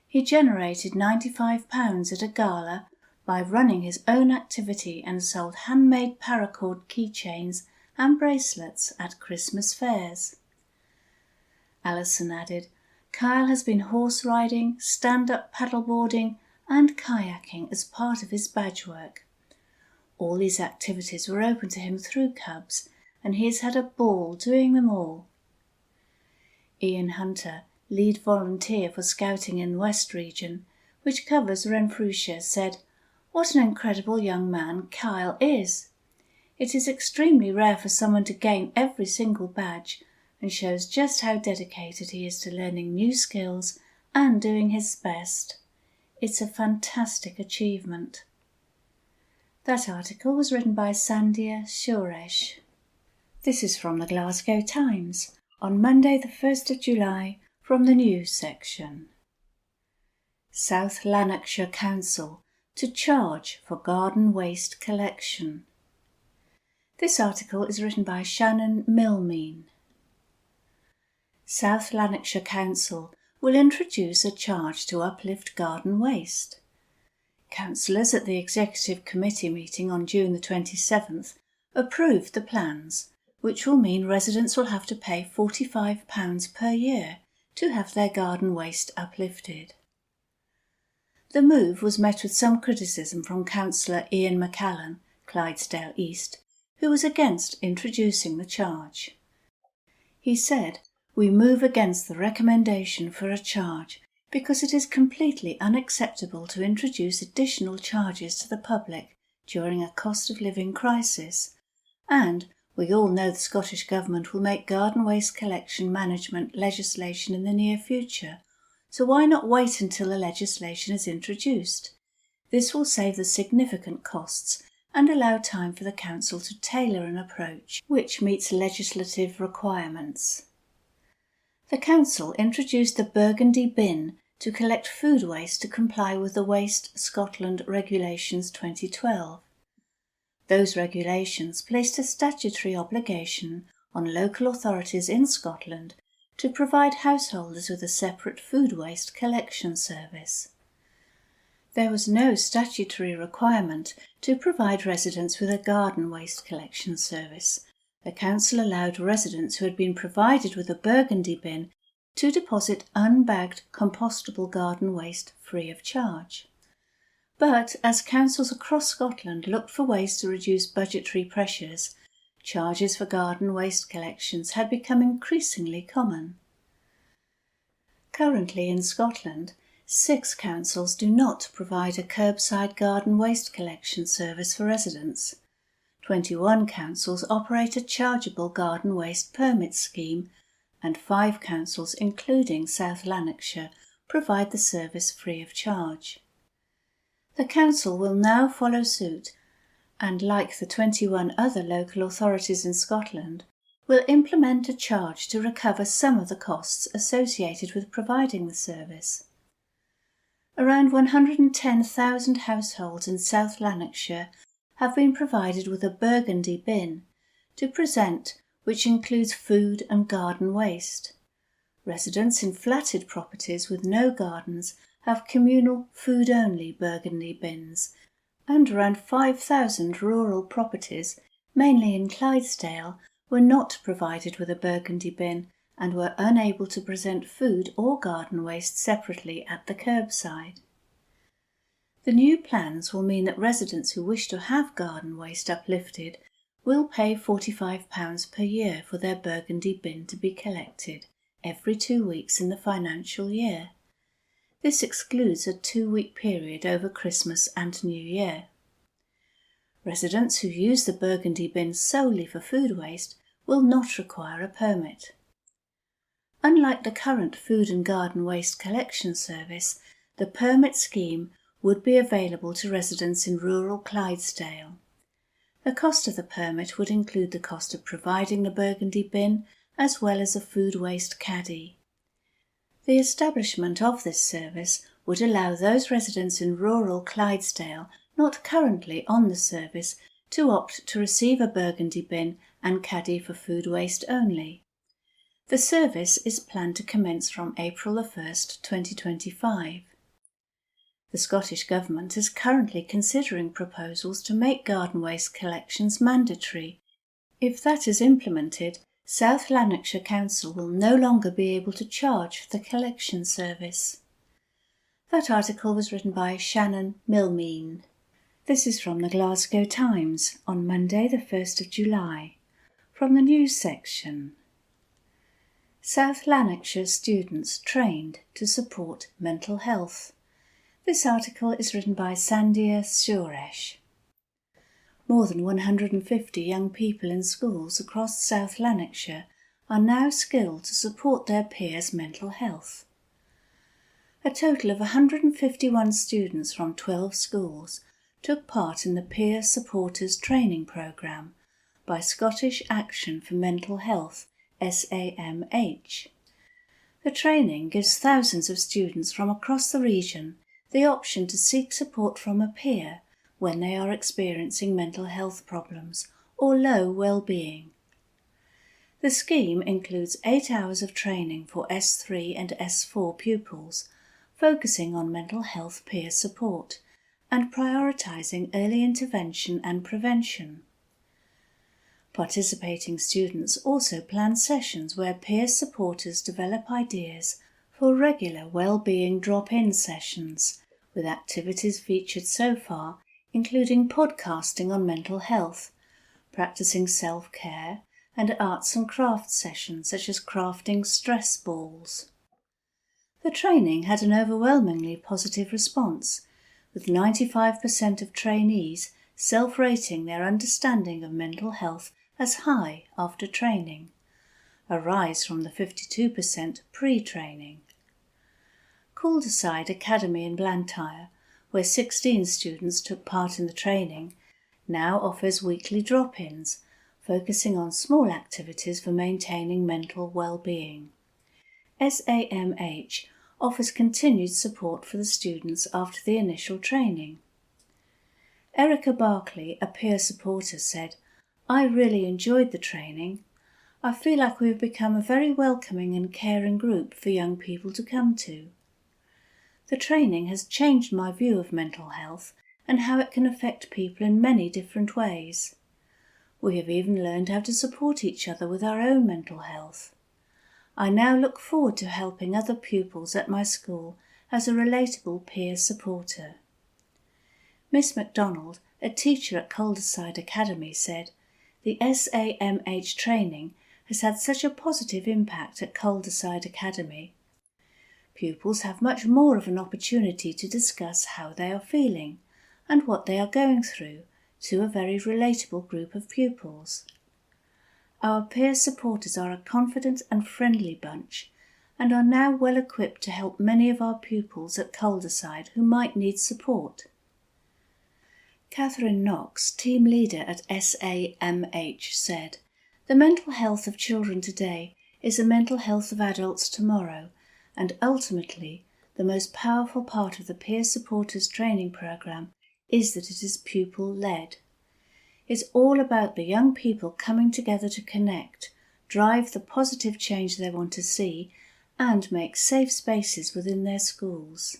He generated £95 at a gala by running his own activity and sold handmade paracord keychains and bracelets at Christmas fairs. Alison added, Kyle has been horse riding, stand-up paddleboarding and kayaking as part of his badge work. All these activities were open to him through Cubs, and he has had a ball doing them all. Ian Hunter, lead volunteer for Scouting in the West Region, which covers Renfrewshire, said, What an incredible young man Kyle is! It is extremely rare for someone to gain every single badge, and shows just how dedicated he is to learning new skills and doing his best. It's a fantastic achievement. That article was written by Sandhya Suresh. This is from the Glasgow Times on Monday the 1st of July from the news section. South Lanarkshire Council to charge for garden waste collection. This article is written by Shannon Milmean. South Lanarkshire Council will introduce a charge to uplift garden waste. Councillors at the Executive Committee meeting on June the 27th approved the plans, which will mean residents will have to pay £45 per year to have their garden waste uplifted. The move was met with some criticism from Councillor Ian McCallan, Clydesdale East, who was against introducing the charge. He said, We move against the recommendation for a charge because it is completely unacceptable to introduce additional charges to the public during a cost of living crisis, and we all know the Scottish Government will make garden waste collection management legislation in the near future, so why not wait until the legislation is introduced? This will save the significant costs and allow time for the Council to tailor an approach which meets legislative requirements. The Council introduced the Burgundy bin to collect food waste to comply with the Waste Scotland Regulations 2012. Those regulations placed a statutory obligation on local authorities in Scotland to provide householders with a separate food waste collection service. There was no statutory requirement to provide residents with a garden waste collection service. The Council allowed residents who had been provided with a Burgundy bin to deposit unbagged compostable garden waste free of charge. But as councils across Scotland looked for ways to reduce budgetary pressures, charges for garden waste collections had become increasingly common. Currently in Scotland, 6 councils do not provide a curbside garden waste collection service for residents. 21 councils operate a chargeable garden waste permit scheme, and 5 councils, including South Lanarkshire, provide the service free of charge. The Council will now follow suit and, like the 21 other local authorities in Scotland, will implement a charge to recover some of the costs associated with providing the service. Around 110,000 households in South Lanarkshire have been provided with a Burgundy bin to present, which includes food and garden waste. Residents in flatted properties with no gardens have communal food-only Burgundy bins, and around 5,000 rural properties, mainly in Clydesdale, were not provided with a Burgundy bin and were unable to present food or garden waste separately at the curbside. The new plans will mean that residents who wish to have garden waste uplifted will pay £45 per year for their Burgundy bin to be collected every 2 weeks in the financial year. This excludes a 2-week period over Christmas and New Year. Residents who use the Burgundy bin solely for food waste will not require a permit. Unlike the current food and garden waste collection service, the permit scheme would be available to residents in rural Clydesdale. The cost of the permit would include the cost of providing the Burgundy bin as well as a food waste caddy. The establishment of this service would allow those residents in rural Clydesdale not currently on the service to opt to receive a burgundy bin and caddy for food waste only. The service is planned to commence from April 1st, 2025. The Scottish Government is currently considering proposals to make garden waste collections mandatory. If that is implemented, South Lanarkshire Council will no longer be able to charge for the collection service. That article was written by Shannon Milmeen. This is from the Glasgow Times on Monday the 1st of July. From the news section. South Lanarkshire students trained to support mental health. This article is written by Sandhya Suresh. More than 150 young people in schools across South Lanarkshire are now skilled to support their peers' mental health. A total of 151 students from 12 schools took part in the Peer Supporters Training Programme by Scottish Action for Mental Health, SAMH. The training gives thousands of students from across the region the option to seek support from a peer when they are experiencing mental health problems or low well-being. The scheme includes 8 hours of training for S3 and S4 pupils, focusing on mental health peer support and prioritising early intervention and prevention. Participating students also plan sessions where peer supporters develop ideas for regular well-being drop-in sessions, with activities featured so far including podcasting on mental health, practicing self-care, and arts and crafts sessions such as crafting stress balls. The training had an overwhelmingly positive response, with 95% of trainees self-rating their understanding of mental health as high after training, a rise from the 52% pre-training. Calderside Academy in Blantyre, where 16 students took part in the training, now offers weekly drop-ins, focusing on small activities for maintaining mental well-being. SAMH offers continued support for the students after the initial training. Erica Barclay, a peer supporter, said, "I really enjoyed the training. I feel like we've become a very welcoming and caring group for young people to come to. The training has changed my view of mental health and how it can affect people in many different ways. We have even learned how to support each other with our own mental health. I now look forward to helping other pupils at my school as a relatable peer supporter." Miss MacDonald, a teacher at Calderside Academy, said, "The SAMH training has had such a positive impact at Calderside Academy. Pupils have much more of an opportunity to discuss how they are feeling and what they are going through to a very relatable group of pupils. Our peer supporters are a confident and friendly bunch and are now well equipped to help many of our pupils at Calderside who might need support." Catherine Knox, team leader at SAMH, said, "The mental health of children today is the mental health of adults tomorrow, and ultimately, the most powerful part of the Peer Supporters Training Programme is that it is pupil-led. It's all about the young people coming together to connect, drive the positive change they want to see, and make safe spaces within their schools.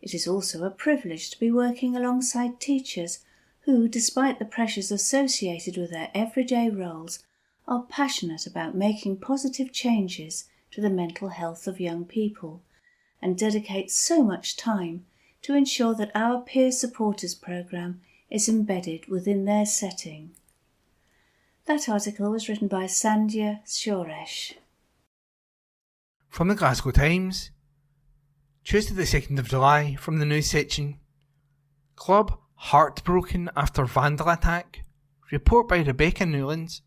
It is also a privilege to be working alongside teachers who, despite the pressures associated with their everyday roles, are passionate about making positive changes to the mental health of young people, and dedicate so much time to ensure that our Peer Supporters Programme is embedded within their setting." That article was written by Sandhya Suresh. From the Glasgow Times, Tuesday the 2nd of July, from the news section. Club heartbroken after vandal attack. Report by Rebecca Newlands.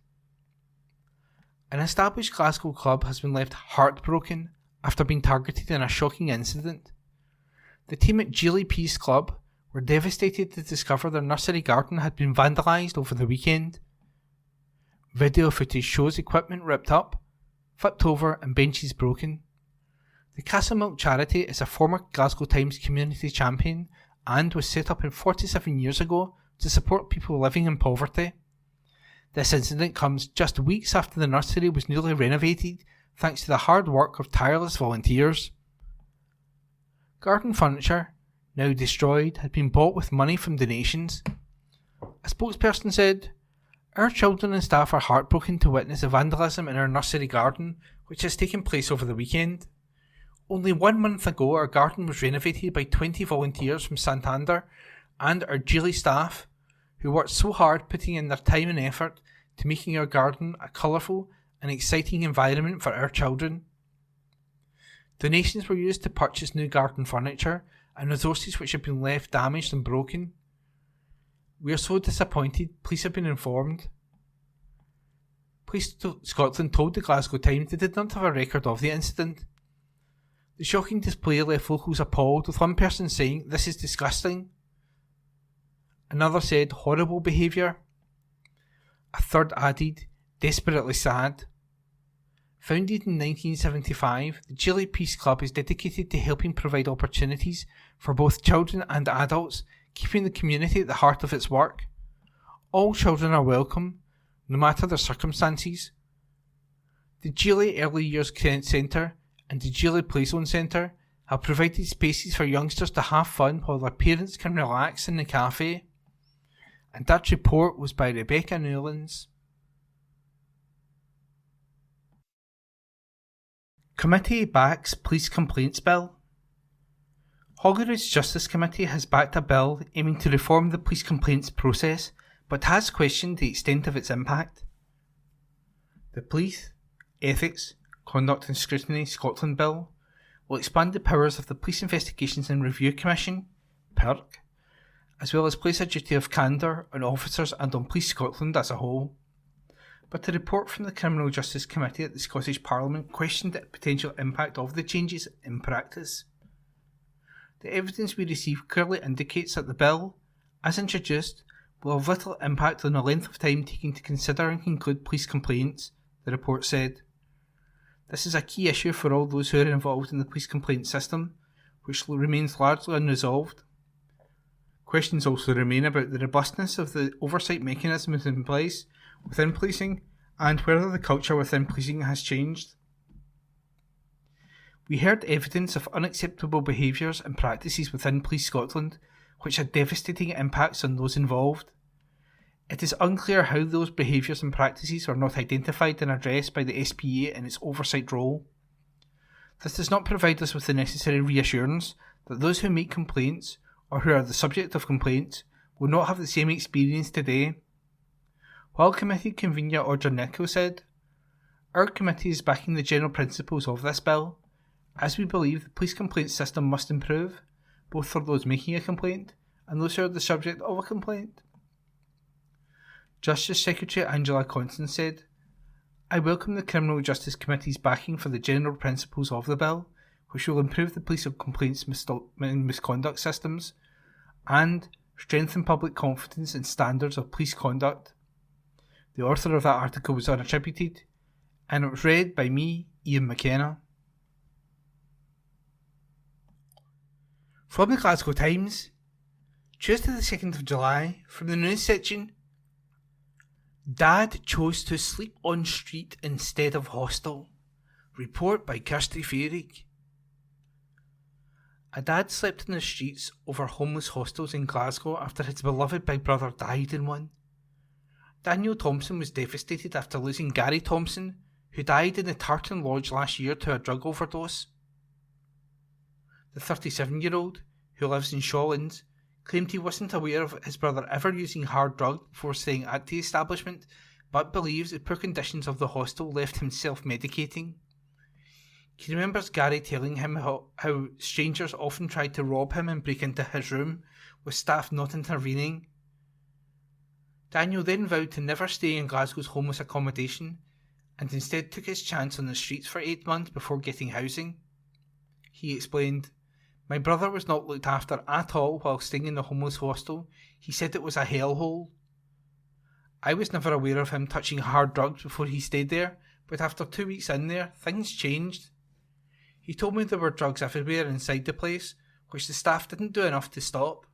An established Glasgow club has been left heartbroken after being targeted in a shocking incident. The team at Geely Peace Club were devastated to discover their nursery garden had been vandalised over the weekend. Video footage shows equipment ripped up, flipped over and benches broken. The Castlemilk charity is a former Glasgow Times community champion and was set up 47 years ago to support people living in poverty. This incident comes just weeks after the nursery was newly renovated thanks to the hard work of tireless volunteers. Garden furniture, now destroyed, had been bought with money from donations. A spokesperson said, "Our children and staff are heartbroken to witness the vandalism in our nursery garden, which has taken place over the weekend. Only 1 month ago, our garden was renovated by 20 volunteers from Santander and our Geely staff, who worked so hard putting in their time and effort to making our garden a colourful and exciting environment for our children. Donations were used to purchase new garden furniture and resources which have been left damaged and broken. We are so disappointed, police have been informed." Police Scotland told the Glasgow Times they did not have a record of the incident. The shocking display left locals appalled, with one person saying, "This is disgusting." Another said, "Horrible behaviour." A third added, "Desperately sad." Founded in 1975, the Geely Peace Club is dedicated to helping provide opportunities for both children and adults, keeping the community at the heart of its work. All children are welcome, no matter their circumstances. The Geely Early Years Centre and the Geely Playzone Centre have provided spaces for youngsters to have fun while their parents can relax in the cafe. And that report was by Rebecca Newlands. Committee backs police complaints bill. Holyrood's Justice Committee has backed a bill aiming to reform the police complaints process, but has questioned the extent of its impact. The Police, Ethics, Conduct and Scrutiny Scotland Bill will expand the powers of the Police Investigations and Review Commission, PIRC, as well as place a duty of candour on officers and on Police Scotland as a whole. But the report from the Criminal Justice Committee at the Scottish Parliament questioned the potential impact of the changes in practice. The evidence we received clearly indicates that the bill, as introduced, will have little impact on the length of time taken to consider and conclude police complaints, the report said. This is a key issue for all those who are involved in the police complaint system, which remains largely unresolved. Questions also remain about the robustness of the oversight mechanisms in place within policing and whether the culture within policing has changed. We heard evidence of unacceptable behaviours and practices within Police Scotland which had devastating impacts on those involved. It is unclear how those behaviours and practices were not identified and addressed by the SPA in its oversight role. This does not provide us with the necessary reassurance that those who make complaints or who are the subject of complaints will not have the same experience today. While Committee Convener Audra Nicholl said, "Our committee is backing the general principles of this bill, as we believe the police complaint system must improve, both for those making a complaint and those who are the subject of a complaint." Justice Secretary Angela Constance said, "I welcome the Criminal Justice Committee's backing for the general principles of the bill, which will improve the police complaints and misconduct systems and strengthen public confidence in standards of police conduct." The author of that article was unattributed, and it was read by me, Ian McKenna. From the Glasgow Times, Tuesday the 2nd of July, from the news section, Dad chose to sleep on street instead of hostel. Report by Kirsty Fairig. A dad slept in the streets over homeless hostels in Glasgow after his beloved big brother died in one. Daniel Thompson was devastated after losing Gary Thompson, who died in the Tartan Lodge last year to a drug overdose. The 37-year-old, who lives in Shawlands, claimed he wasn't aware of his brother ever using hard drugs before staying at the establishment, but believes the poor conditions of the hostel left him self-medicating. He remembers Gary telling him how strangers often tried to rob him and break into his room, with staff not intervening. Daniel then vowed to never stay in Glasgow's homeless accommodation, and instead took his chance on the streets for 8 months before getting housing. He explained, "My brother was not looked after at all while staying in the homeless hostel. He said it was a hellhole. I was never aware of him touching hard drugs before he stayed there, but after 2 weeks in there, things changed. He told me there were drugs everywhere inside the place, which the staff didn't do enough to stop.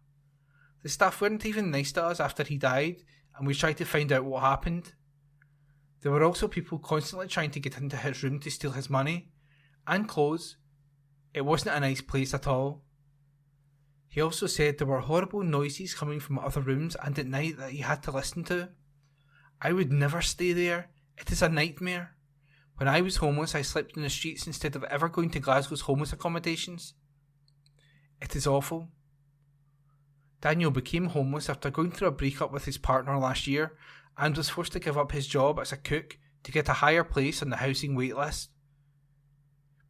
The staff weren't even nice to us after he died, and we tried to find out what happened. There were also people constantly trying to get into his room to steal his money and clothes. It wasn't a nice place at all. He also said there were horrible noises coming from other rooms and at night that he had to listen to. I would never stay there. It is a nightmare. When I was homeless, I slept in the streets instead of ever going to Glasgow's homeless accommodations. It is awful. Daniel became homeless after going through a breakup with his partner last year and was forced to give up his job as a cook to get a higher place on the housing wait list.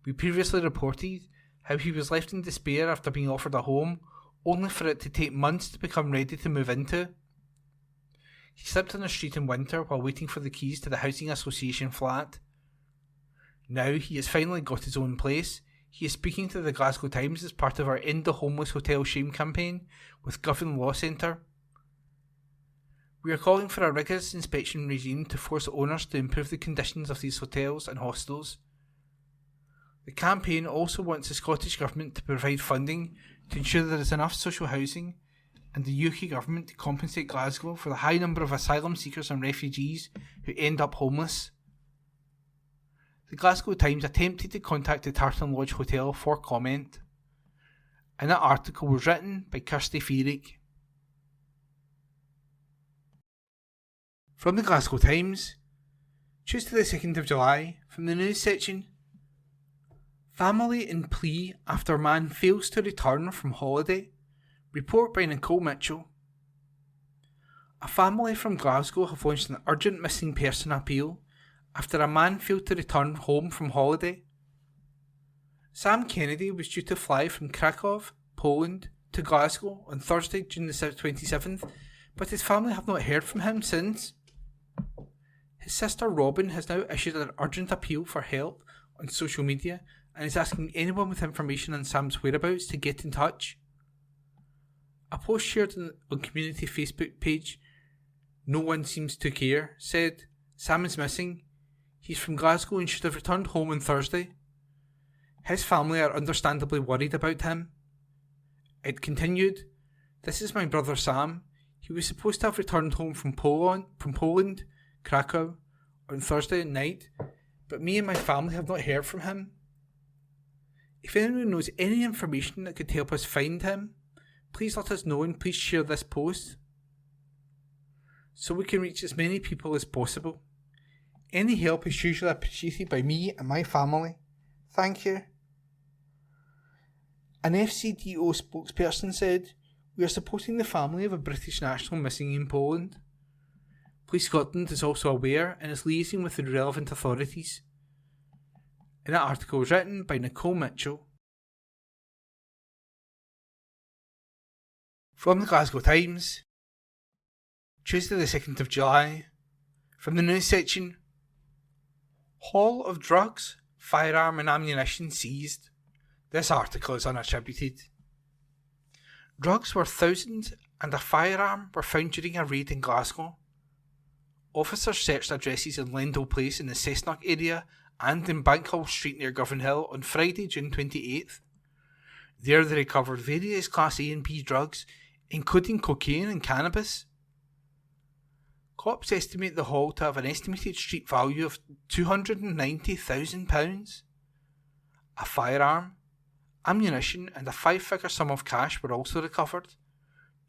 We previously reported how he was left in despair after being offered a home, only for it to take months to become ready to move into. He slept on the street in winter while waiting for the keys to the housing association flat. Now he has finally got his own place. He is speaking to the Glasgow Times as part of our End the Homeless Hotel Shame campaign with Govan Law Centre. We are calling for a rigorous inspection regime to force owners to improve the conditions of these hotels and hostels. The campaign also wants the Scottish Government to provide funding to ensure there is enough social housing, and the UK Government to compensate Glasgow for the high number of asylum seekers and refugees who end up homeless. The Glasgow Times attempted to contact the Tartan Lodge Hotel for comment, and that article was written by Kirsty Feerick. From the Glasgow Times, Tuesday the 2nd of July, from the news section. Family in plea after man fails to return from holiday. Report by Nicole Mitchell. A family from Glasgow have launched an urgent missing person appeal after a man failed to return home from holiday. Sam Kennedy was due to fly from Krakow, Poland, to Glasgow on Thursday, June the 27th, but his family have not heard from him since. His sister Robin has now issued an urgent appeal for help on social media and is asking anyone with information on Sam's whereabouts to get in touch. A post shared on community Facebook page, No One Seems to Care, said, Sam is missing. He's from Glasgow and should have returned home on Thursday. His family are understandably worried about him. It continued, This is my brother Sam. He was supposed to have returned home from Poland, Krakow, on Thursday night, but me and my family have not heard from him. If anyone knows any information that could help us find him, please let us know and please share this post so we can reach as many people as possible. Any help is usually appreciated by me and my family. Thank you. An FCDO spokesperson said, We are supporting the family of a British national missing in Poland. Police Scotland is also aware and is liaising with the relevant authorities. And that article was written by Nicole Mitchell. From the Glasgow Times, Tuesday the 2nd of July, from the news section, Haul of drugs, firearm and ammunition seized. This article is unattributed. Drugs worth thousands and a firearm were found during a raid in Glasgow. Officers searched addresses in Lendal Place in the Cessnock area and in Bankhall Street near Govanhill on Friday, June 28th. There they recovered various Class A and B drugs, including cocaine and cannabis. Cops estimate the haul to have an estimated street value of £290,000. A firearm, ammunition and a 5-figure sum of cash were also recovered.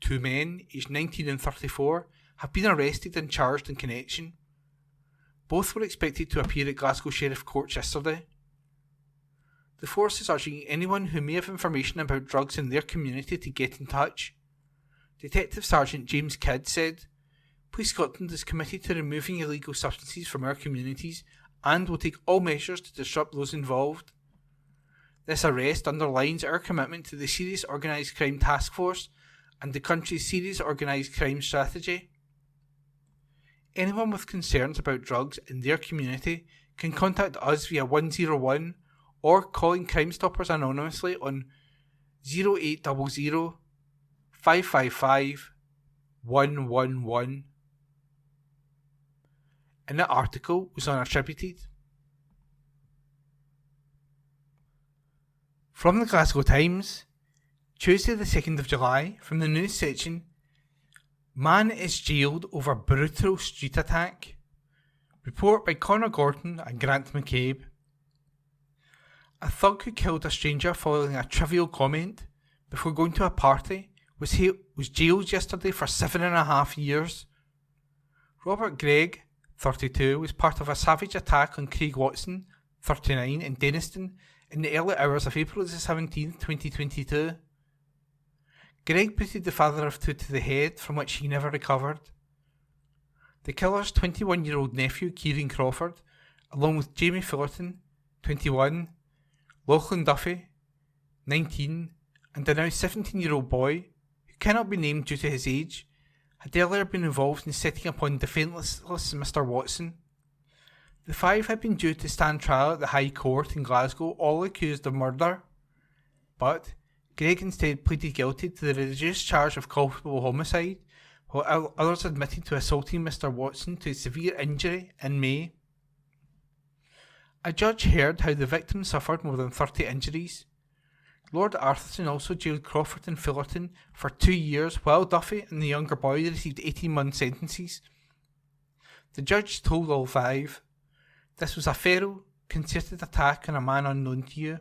2 men, aged 19 and 34, have been arrested and charged in connection. Both were expected to appear at Glasgow Sheriff Court yesterday. The force is urging anyone who may have information about drugs in their community to get in touch. Detective Sergeant James Kidd said, Police Scotland is committed to removing illegal substances from our communities and will take all measures to disrupt those involved. This arrest underlines our commitment to the Serious Organised Crime Task Force and the country's Serious Organised Crime Strategy. Anyone with concerns about drugs in their community can contact us via 101 or calling Crime Stoppers anonymously on 0800 555 111. And that article was unattributed. From the Glasgow Times, Tuesday the 2nd of July, from the news section, man is jailed over brutal street attack. Report by Connor Gordon and Grant McCabe. A thug who killed a stranger following a trivial comment before going to a party was jailed yesterday for 7.5 years. Robert Gregg, 32, was part of a savage attack on Craig Watson, 39, in Denniston in the early hours of April the 17th, 2022. Gregg booted the father of two to the head, from which he never recovered. The killer's 21-year-old nephew, Kieran Crawford, along with Jamie Fullerton, 21, Lachlan Duffy, 19, and a now 17-year-old boy, who cannot be named due to his age, had earlier been involved in setting upon defenceless Mr. Watson. The five had been due to stand trial at the High Court in Glasgow, all accused of murder, but Gregg instead pleaded guilty to the reduced charge of culpable homicide, while others admitted to assaulting Mr. Watson to severe injury in May. A judge heard how the victim suffered more than 30 injuries. Lord Arthurson also jailed Crawford and Fullerton for 2 years, while Duffy and the younger boy received 18-month sentences. The judge told all five, "This was a feral, concerted attack on a man unknown to you.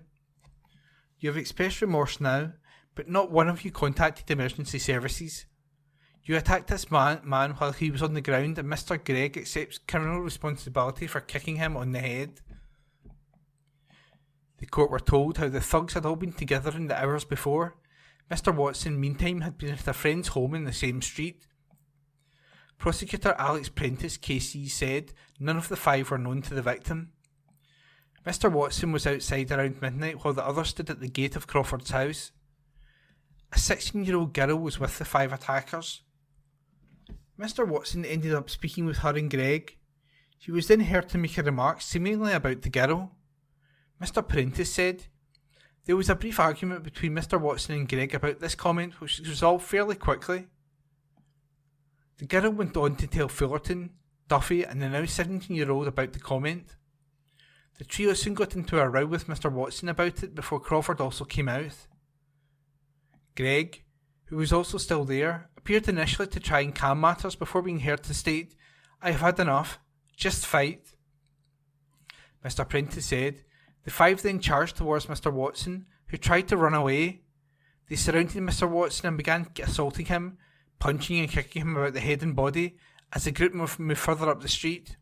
You have expressed remorse now, but not one of you contacted emergency services. You attacked this man while he was on the ground, and Mr. Gregg accepts criminal responsibility for kicking him on the head." The court were told how the thugs had all been together in the hours before. Mr. Watson, meantime, had been at a friend's home in the same street. Prosecutor Alex Prentice, KC, said none of the five were known to the victim. Mr. Watson was outside around midnight while the others stood at the gate of Crawford's house. A 16-year-old girl was with the five attackers. Mr. Watson ended up speaking with her and Gregg. He was then heard to make a remark seemingly about the girl. Mr. Prentice said, "There was a brief argument between Mr. Watson and Gregg about this comment, which was resolved fairly quickly." The girl went on to tell Fullerton, Duffy and the now 17-year-old about the comment. The trio soon got into a row with Mr. Watson about it before Crawford also came out. Gregg, who was also still there, appeared initially to try and calm matters before being heard to state, "I have had enough. Just fight." Mr. Prentice said, the five then charged towards Mr. Watson, who tried to run away. They surrounded Mr. Watson and began assaulting him, punching and kicking him about the head and body as the group moved further up the street.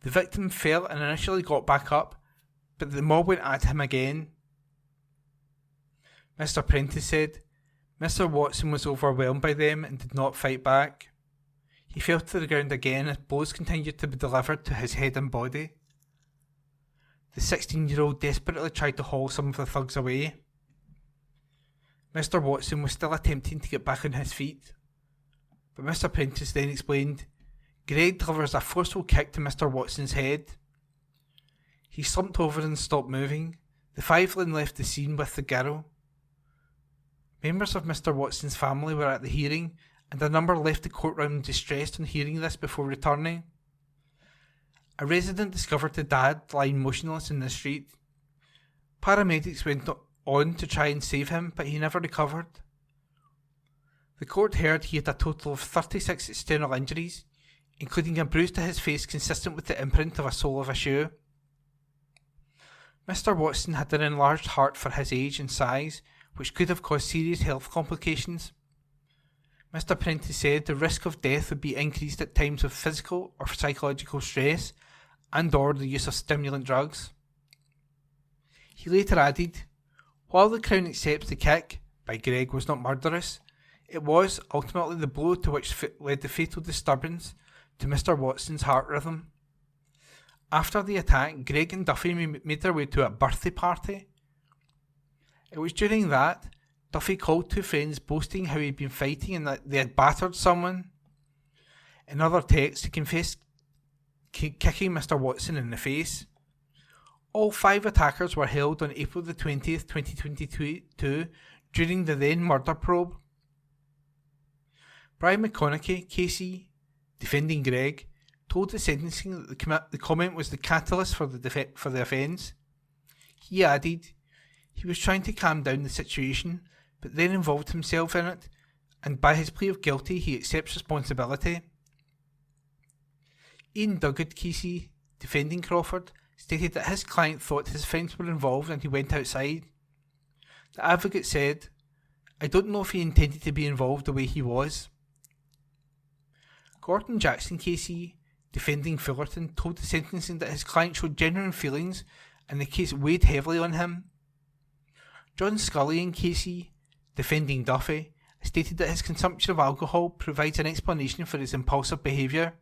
The victim fell and initially got back up, but the mob went at him again. Mr. Prentice said, Mr. Watson was overwhelmed by them and did not fight back. He fell to the ground again as blows continued to be delivered to his head and body. The 16-year-old desperately tried to haul some of the thugs away. Mr. Watson was still attempting to get back on his feet, but Mr. Prentice then explained, Gregg delivers a forceful kick to Mr. Watson's head. He slumped over and stopped moving. The five then left the scene with the girl. Members of Mr. Watson's family were at the hearing, and a number left the courtroom distressed on hearing this before returning. A resident discovered the dad lying motionless in the street. Paramedics went on to try and save him, but he never recovered. The court heard he had a total of 36 external injuries, including a bruise to his face consistent with the imprint of a sole of a shoe. Mr. Watson had an enlarged heart for his age and size, which could have caused serious health complications. Mr. Prentice said the risk of death would be increased at times of physical or psychological stress and or the use of stimulant drugs. He later added, while the Crown accepts the kick by Gregg was not murderous, it was ultimately the blow to which led the fatal disturbance to Mr. Watson's heart rhythm. After the attack, Gregg and Duffy made their way to a birthday party. It was during that Duffy called two friends boasting how he'd been fighting and that they had battered someone. In other texts, he confessed kicking Mr. Watson in the face. All five attackers were held on April the 20th, 2022 during the then murder probe. Brian McConaughey, KC, defending Gregg, told the sentencing that the comment was the catalyst for the offence. He added he was trying to calm down the situation, but then involved himself in it, and by his plea of guilty he accepts responsibility. Ian Duguid Casey, defending Crawford, stated that his client thought his friends were involved and he went outside. The advocate said, "I don't know if he intended to be involved the way he was." Gordon Jackson Casey, defending Fullerton, told the sentencing that his client showed genuine feelings and the case weighed heavily on him. John Scullion Casey, defending Duffy, stated that his consumption of alcohol provides an explanation for his impulsive behaviour.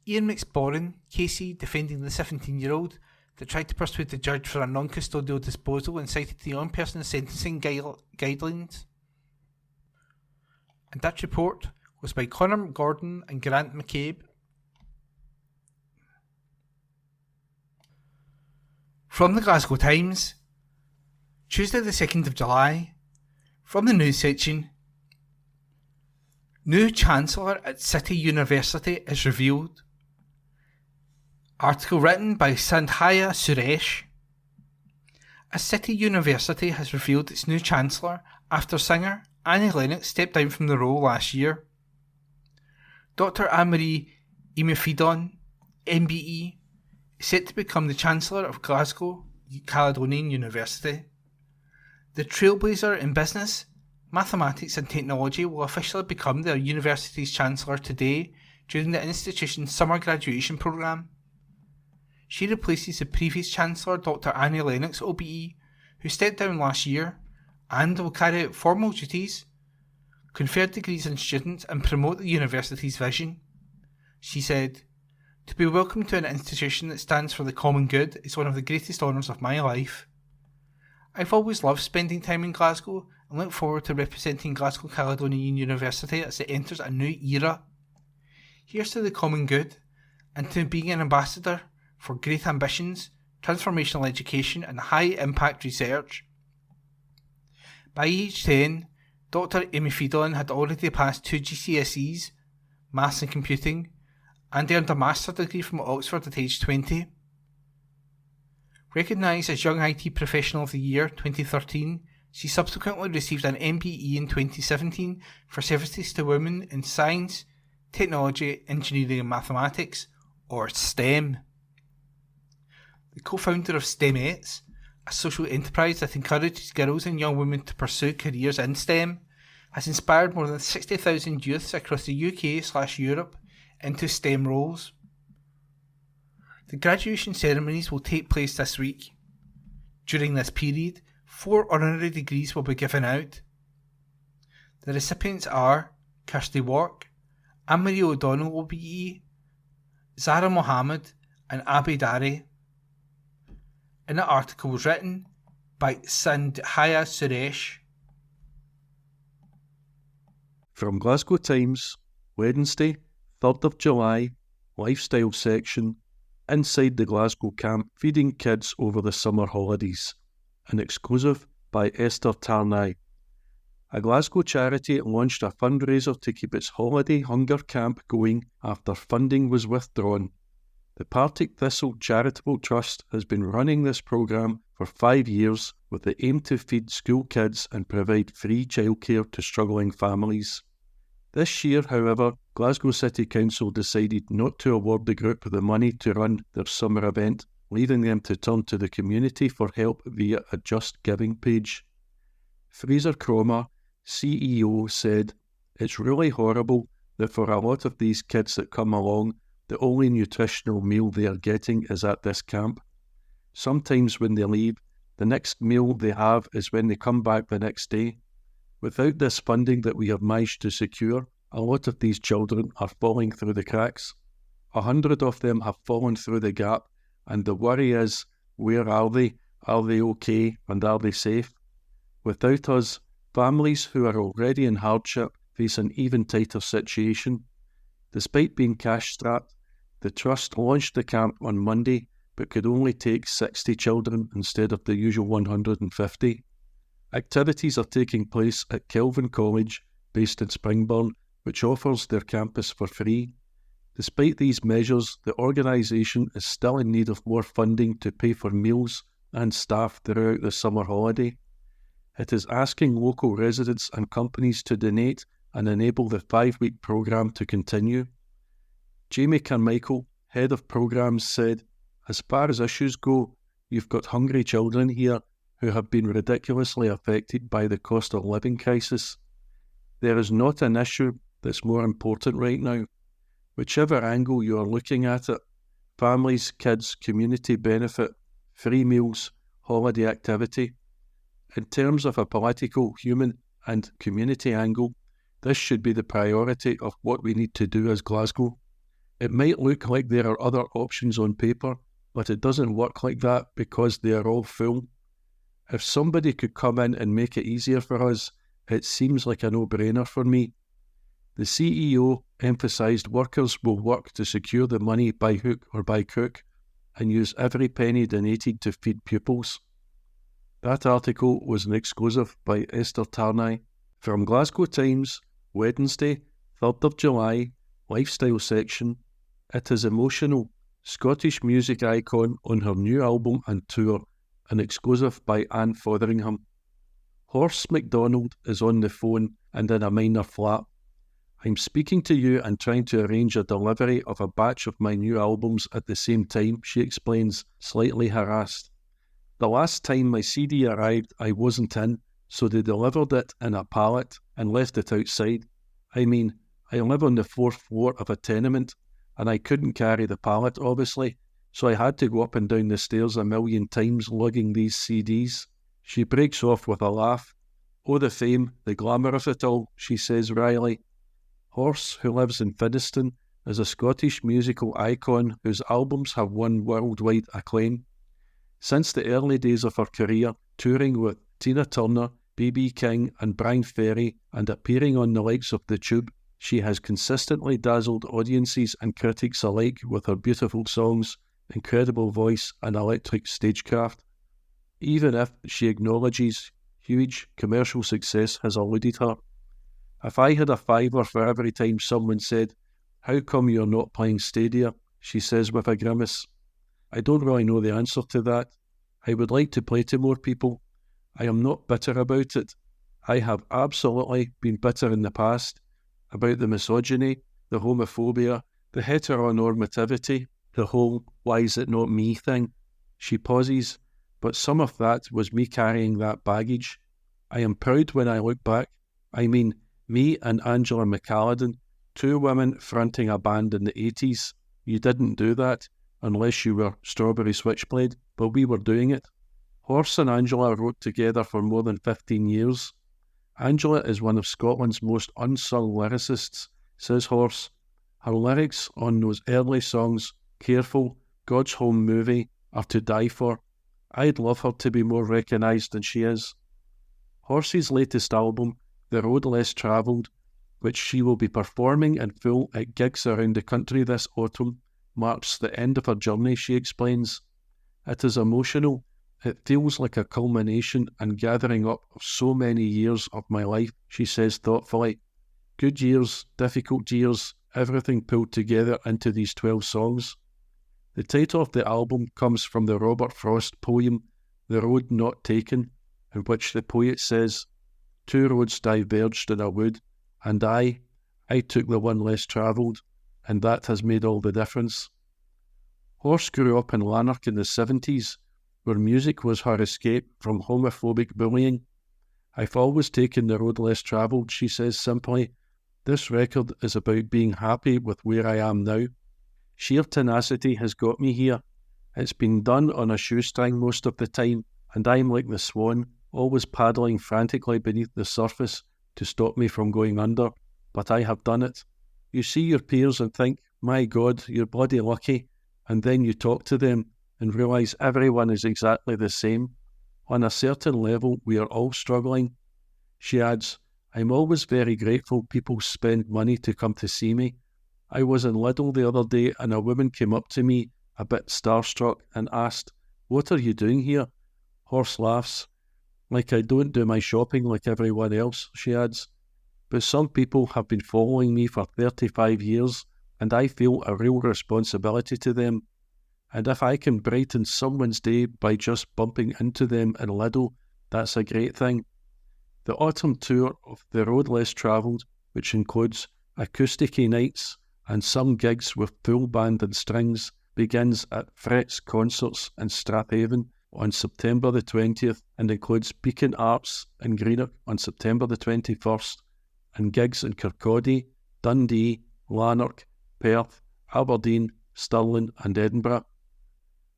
Ian McSporran Casey, defending the 17-year-old that tried to persuade the judge for a non-custodial disposal and cited the on-person sentencing guidelines. And that report was by Conor Gordon and Grant McCabe. From the Glasgow Times, Tuesday the 2nd of July, from the news section, new Chancellor at City University is revealed. Article written by Sandhya Suresh. A City University has revealed its new Chancellor after singer Annie Lennox stepped down from the role last year. Dr. Anne-Marie Imafidon, MBE, is set to become the Chancellor of Glasgow Caledonian University. The trailblazer in business, mathematics and technology will officially become the university's Chancellor today during the institution's summer graduation programme. She replaces the previous Chancellor, Dr. Annie Lennox, OBE, who stepped down last year, and will carry out formal duties, confer degrees on students and promote the university's vision. She said, "To be welcomed to an institution that stands for the common good is one of the greatest honours of my life. I've always loved spending time in Glasgow and look forward to representing Glasgow Caledonian University as it enters a new era. Here's to the common good and to being an ambassador for great ambitions, transformational education and high-impact research." By age 10, Dr. Imafidon had already passed 2 GCSEs, Maths and Computing, and earned a master's degree from Oxford at age 20. Recognised as Young IT Professional of the Year 2013, she subsequently received an MBE in 2017 for services to women in science, technology, engineering and mathematics, or STEM. The co-founder of STEMettes, a social enterprise that encourages girls and young women to pursue careers in STEM, has inspired more than 60,000 youths across the UK/Europe into STEM roles. The graduation ceremonies will take place this week. During this period, 4 honorary degrees will be given out. The recipients are Kirsty Wark, Anne-Marie O'Donnell OBE, Zara Mohammed and Abby Dari. And the article was written by Sandhya Suresh. From Glasgow Times, Wednesday, 3rd of July, Lifestyle section, Inside the Glasgow Camp Feeding Kids Over the Summer Holidays, an exclusive by Esther Tarnay. A Glasgow charity launched a fundraiser to keep its holiday hunger camp going after funding was withdrawn. The Partick Thistle Charitable Trust has been running this programme for 5 years with the aim to feed school kids and provide free childcare to struggling families. This year, however, Glasgow City Council decided not to award the group the money to run their summer event, leaving them to turn to the community for help via a Just Giving page. Fraser Cromer, CEO, said, "It's really horrible that for a lot of these kids that come along, the only nutritional meal they are getting is at this camp. Sometimes when they leave, the next meal they have is when they come back the next day. Without this funding that we have managed to secure, a lot of these children are falling through the cracks. 100 of them have fallen through the gap, and the worry is, where are they? Are they okay? And are they safe? Without us, families who are already in hardship face an even tighter situation." Despite being cash-strapped, the Trust launched the camp on Monday but could only take 60 children instead of the usual 150. Activities are taking place at Kelvin College, based in Springburn, which offers their campus for free. Despite these measures, the organisation is still in need of more funding to pay for meals and staff throughout the summer holiday. It is asking local residents and companies to donate and enable the 5-week programme to continue. Jamie Carmichael, head of programmes, said, "As far as issues go, you've got hungry children here who have been ridiculously affected by the cost of living crisis. There is not an issue that's more important right now. Whichever angle you are looking at it, families, kids, community benefit, free meals, holiday activity. In terms of a political, human and community angle, this should be the priority of what we need to do as Glasgow. It might look like there are other options on paper, but it doesn't work like that because they are all full. If somebody could come in and make it easier for us, it seems like a no-brainer for me." The CEO emphasised workers will work to secure the money by hook or by crook and use every penny donated to feed pupils. That article was an exclusive by Esther Tarnay from Glasgow Times, Wednesday, 3rd of July, Lifestyle section. It is emotional. Scottish music icon on her new album and tour, an exclusive by Anne Fotheringham. Horse MacDonald is on the phone and in a minor flat. "I'm speaking to you and trying to arrange a delivery of a batch of my new albums at the same time," she explains, slightly harassed. "The last time my CD arrived, I wasn't in, so they delivered it in a pallet and left it outside. I mean, I live on the 4th floor of a tenement, and I couldn't carry the pallet, obviously, so I had to go up and down the stairs a million times lugging these CDs. She breaks off with a laugh. "Oh, the fame, the glamour of it all," she says wryly. Horse, who lives in Fiddiston, is a Scottish musical icon whose albums have won worldwide acclaim. Since the early days of her career, touring with Tina Turner, B.B. King and Brian Ferry and appearing on the likes of The Tube, she has consistently dazzled audiences and critics alike with her beautiful songs, incredible voice and electric stagecraft. Even if she acknowledges huge commercial success has eluded her. "If I had a fiver for every time someone said, 'How come you're not playing Stadia?' she says with a grimace. I don't really know the answer to that. I would like to play to more people. I am not bitter about it. I have absolutely been bitter in the past about the misogyny, the homophobia, the heteronormativity, the whole 'why is it not me' thing." She pauses, "But some of that was me carrying that baggage. I am proud when I look back. I mean, me and Angela McCalladon, 2 women fronting a band in the 80s. You didn't do that, unless you were Strawberry Switchblade, but we were doing it." Horse and Angela wrote together for more than 15 years. Angela is one of Scotland's most unsung lyricists, says Horse. Her lyrics on those early songs, Careful, God's Home Movie, are to die for. I'd love her to be more recognised than she is. Horse's latest album, The Road Less Travelled, which she will be performing in full at gigs around the country this autumn, marks the end of her journey, she explains. It is emotional. It feels like a culmination and gathering up of so many years of my life, she says thoughtfully. Good years, difficult years, everything pulled together into these 12 songs. The title of the album comes from the Robert Frost poem, The Road Not Taken, in which the poet says, 2 roads diverged in a wood, and I took the one less travelled, and that has made all the difference. Horse grew up in Lanark in the 70s, where music was her escape from homophobic bullying. I've always taken the road less travelled, she says simply. This record is about being happy with where I am now. Sheer tenacity has got me here. It's been done on a shoestring most of the time, and I'm like the swan, always paddling frantically beneath the surface to stop me from going under, but I have done it. You see your peers and think, my God, you're bloody lucky, and then you talk to them and realise everyone is exactly the same. On a certain level, we are all struggling. She adds, I'm always very grateful people spend money to come to see me. I was in Lidl the other day and a woman came up to me, a bit starstruck, and asked, what are you doing here? Horse laughs. Like I don't do my shopping like everyone else, she adds. But some people have been following me for 35 years and I feel a real responsibility to them. And if I can brighten someone's day by just bumping into them in Liddell, that's a great thing. The autumn tour of The Road Less Travelled, which includes acoustic-y nights and some gigs with full band and strings, begins at Fret's Concerts in Strathaven on September the 20th and includes Beacon Arts in Greenock on September the 21st and gigs in Kirkcaldy, Dundee, Lanark, Perth, Aberdeen, Stirling and Edinburgh.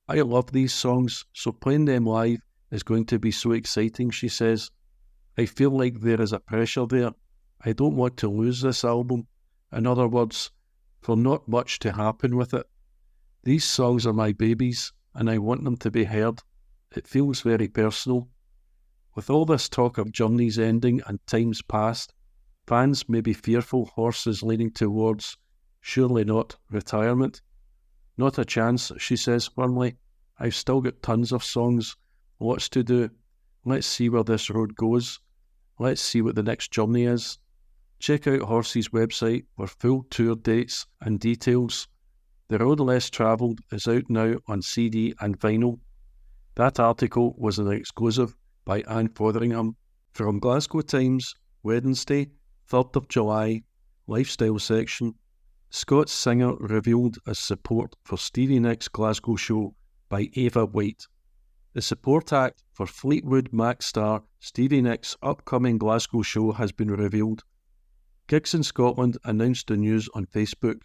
I love these songs, so playing them live is going to be so exciting, she says. I feel like there is a pressure there. I don't want to lose this album. In other words, for not much to happen with it. These songs are my babies, and I want them to be heard. It feels very personal. With all this talk of journeys ending and times past, fans may be fearful horses leaning towards, surely not, retirement. Not a chance, she says firmly. I've still got tons of songs, lots to do. Let's see where this road goes. Let's see what the next journey is. Check out Horsey's website for full tour dates and details. The Road Less Travelled is out now on CD and vinyl. That article was an exclusive by Anne Fotheringham. From Glasgow Times, Wednesday, 3rd of July, Lifestyle section. Scots singer revealed as support for Stevie Nicks' Glasgow show by Ava White. The support act for Fleetwood Mac star Stevie Nicks' upcoming Glasgow show has been revealed. Gigs in Scotland announced the news on Facebook.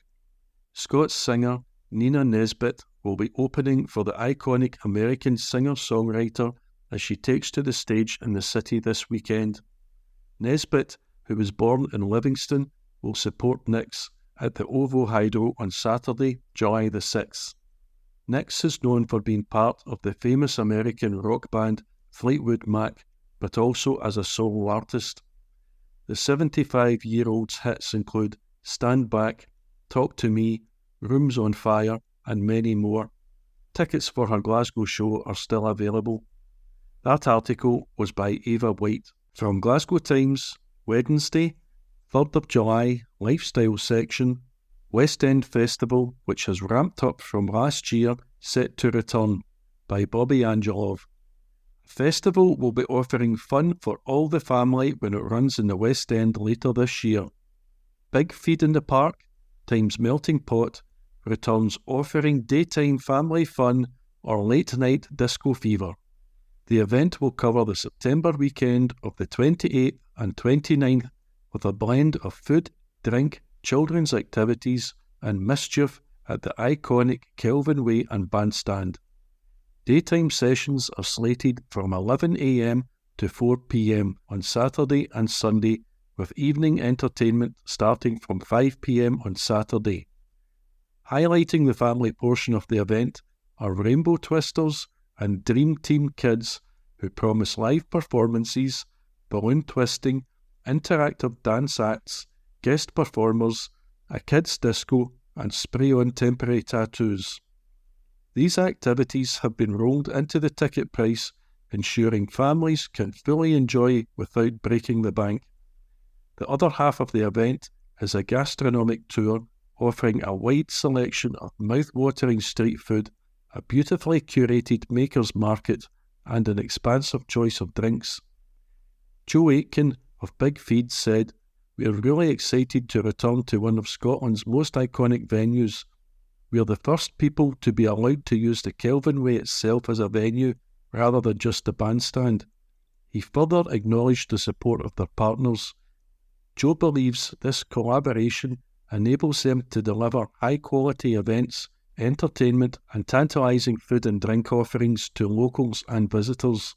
Scots singer Nina Nesbitt will be opening for the iconic American singer-songwriter as she takes to the stage in the city this weekend. Nesbitt, who was born in Livingston, will support Nicks at the OVO Hideout on Saturday, July the 6th. Nicks is known for being part of the famous American rock band Fleetwood Mac, but also as a solo artist. The 75-year-old's hits include Stand Back, Talk to Me, Rooms on Fire, and many more. Tickets for her Glasgow show are still available. That article was by Ava White. From Glasgow Times, Wednesday, 3rd of July, Lifestyle section. West End Festival, which has ramped up from last year, set to return, by Bobby Angelov. The festival will be offering fun for all the family when it runs in the West End later this year. Big Feed in the Park, times Melting Pot, returns offering daytime family fun or late-night disco fever. The event will cover the September weekend of the 28th and 29th with a blend of food, drink, children's activities and mischief at the iconic Kelvin Way and Bandstand. Daytime sessions are slated from 11 a.m. to 4 p.m. on Saturday and Sunday, with evening entertainment starting from 5 p.m. on Saturday. Highlighting the family portion of the event are Rainbow Twisters and Dream Team Kids, who promise live performances, balloon twisting, interactive dance acts, guest performers, a kids' disco, and spray-on temporary tattoos. These activities have been rolled into the ticket price, ensuring families can fully enjoy without breaking the bank. The other half of the event is a gastronomic tour offering a wide selection of mouth-watering street food, a beautifully curated makers market, and an expansive choice of drinks. Joe Aitken of Big Feed said, "We are really excited to return to one of Scotland's most iconic venues. We are the first people to be allowed to use the Kelvin Way itself as a venue rather than just the bandstand." He further acknowledged the support of their partners. Joe believes this collaboration enables them to deliver high-quality events, entertainment and tantalising food and drink offerings to locals and visitors.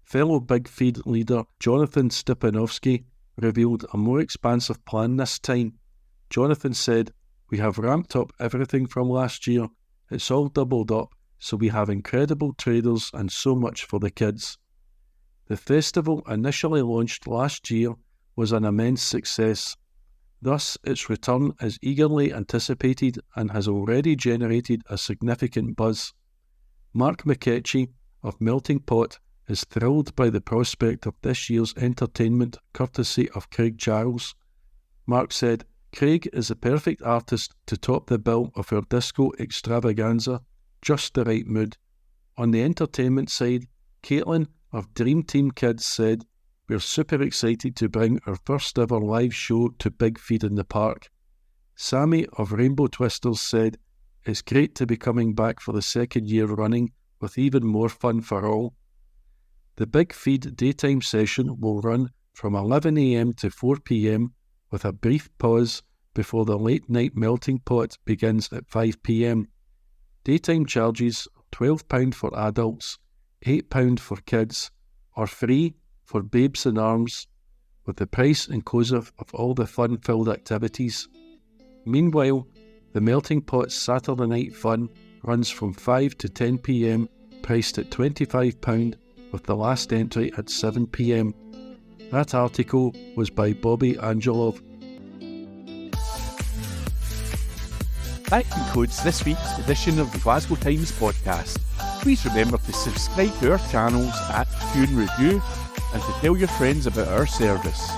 Fellow Big Feed leader Jonathan Stipanovsky revealed a more expansive plan this time. Jonathan said, "We have ramped up everything from last year. It's all doubled up, so we have incredible traders and so much for the kids." The festival, initially launched last year, was an immense success. Thus, its return is eagerly anticipated and has already generated a significant buzz. Mark McKechnie of Melting Pot is thrilled by the prospect of this year's entertainment courtesy of Craig Charles. Mark said, Craig is the perfect artist to top the bill of our disco extravaganza, just the right mood. On the entertainment side, Caitlin of Dream Team Kids said, "We're super excited to bring our first ever live show to Big Feed in the Park." Sammy of Rainbow Twisters said, "It's great to be coming back for the second year running with even more fun for all." The Big Feed daytime session will run from 11 a.m. to 4 p.m. with a brief pause before the late night melting pot begins at 5 p.m. Daytime charges are £12 for adults, £8 for kids, or free for babes in arms, with the price inclusive of all the fun-filled activities. Meanwhile, the melting pot's Saturday night fun runs from 5 to 10 p.m, priced at £25, with the last entry at 7 p.m. That article was by Bobby Angelov. That concludes this week's edition of the Glasgow Times podcast. Please remember to subscribe to our channels at Tune Review and to tell your friends about our service.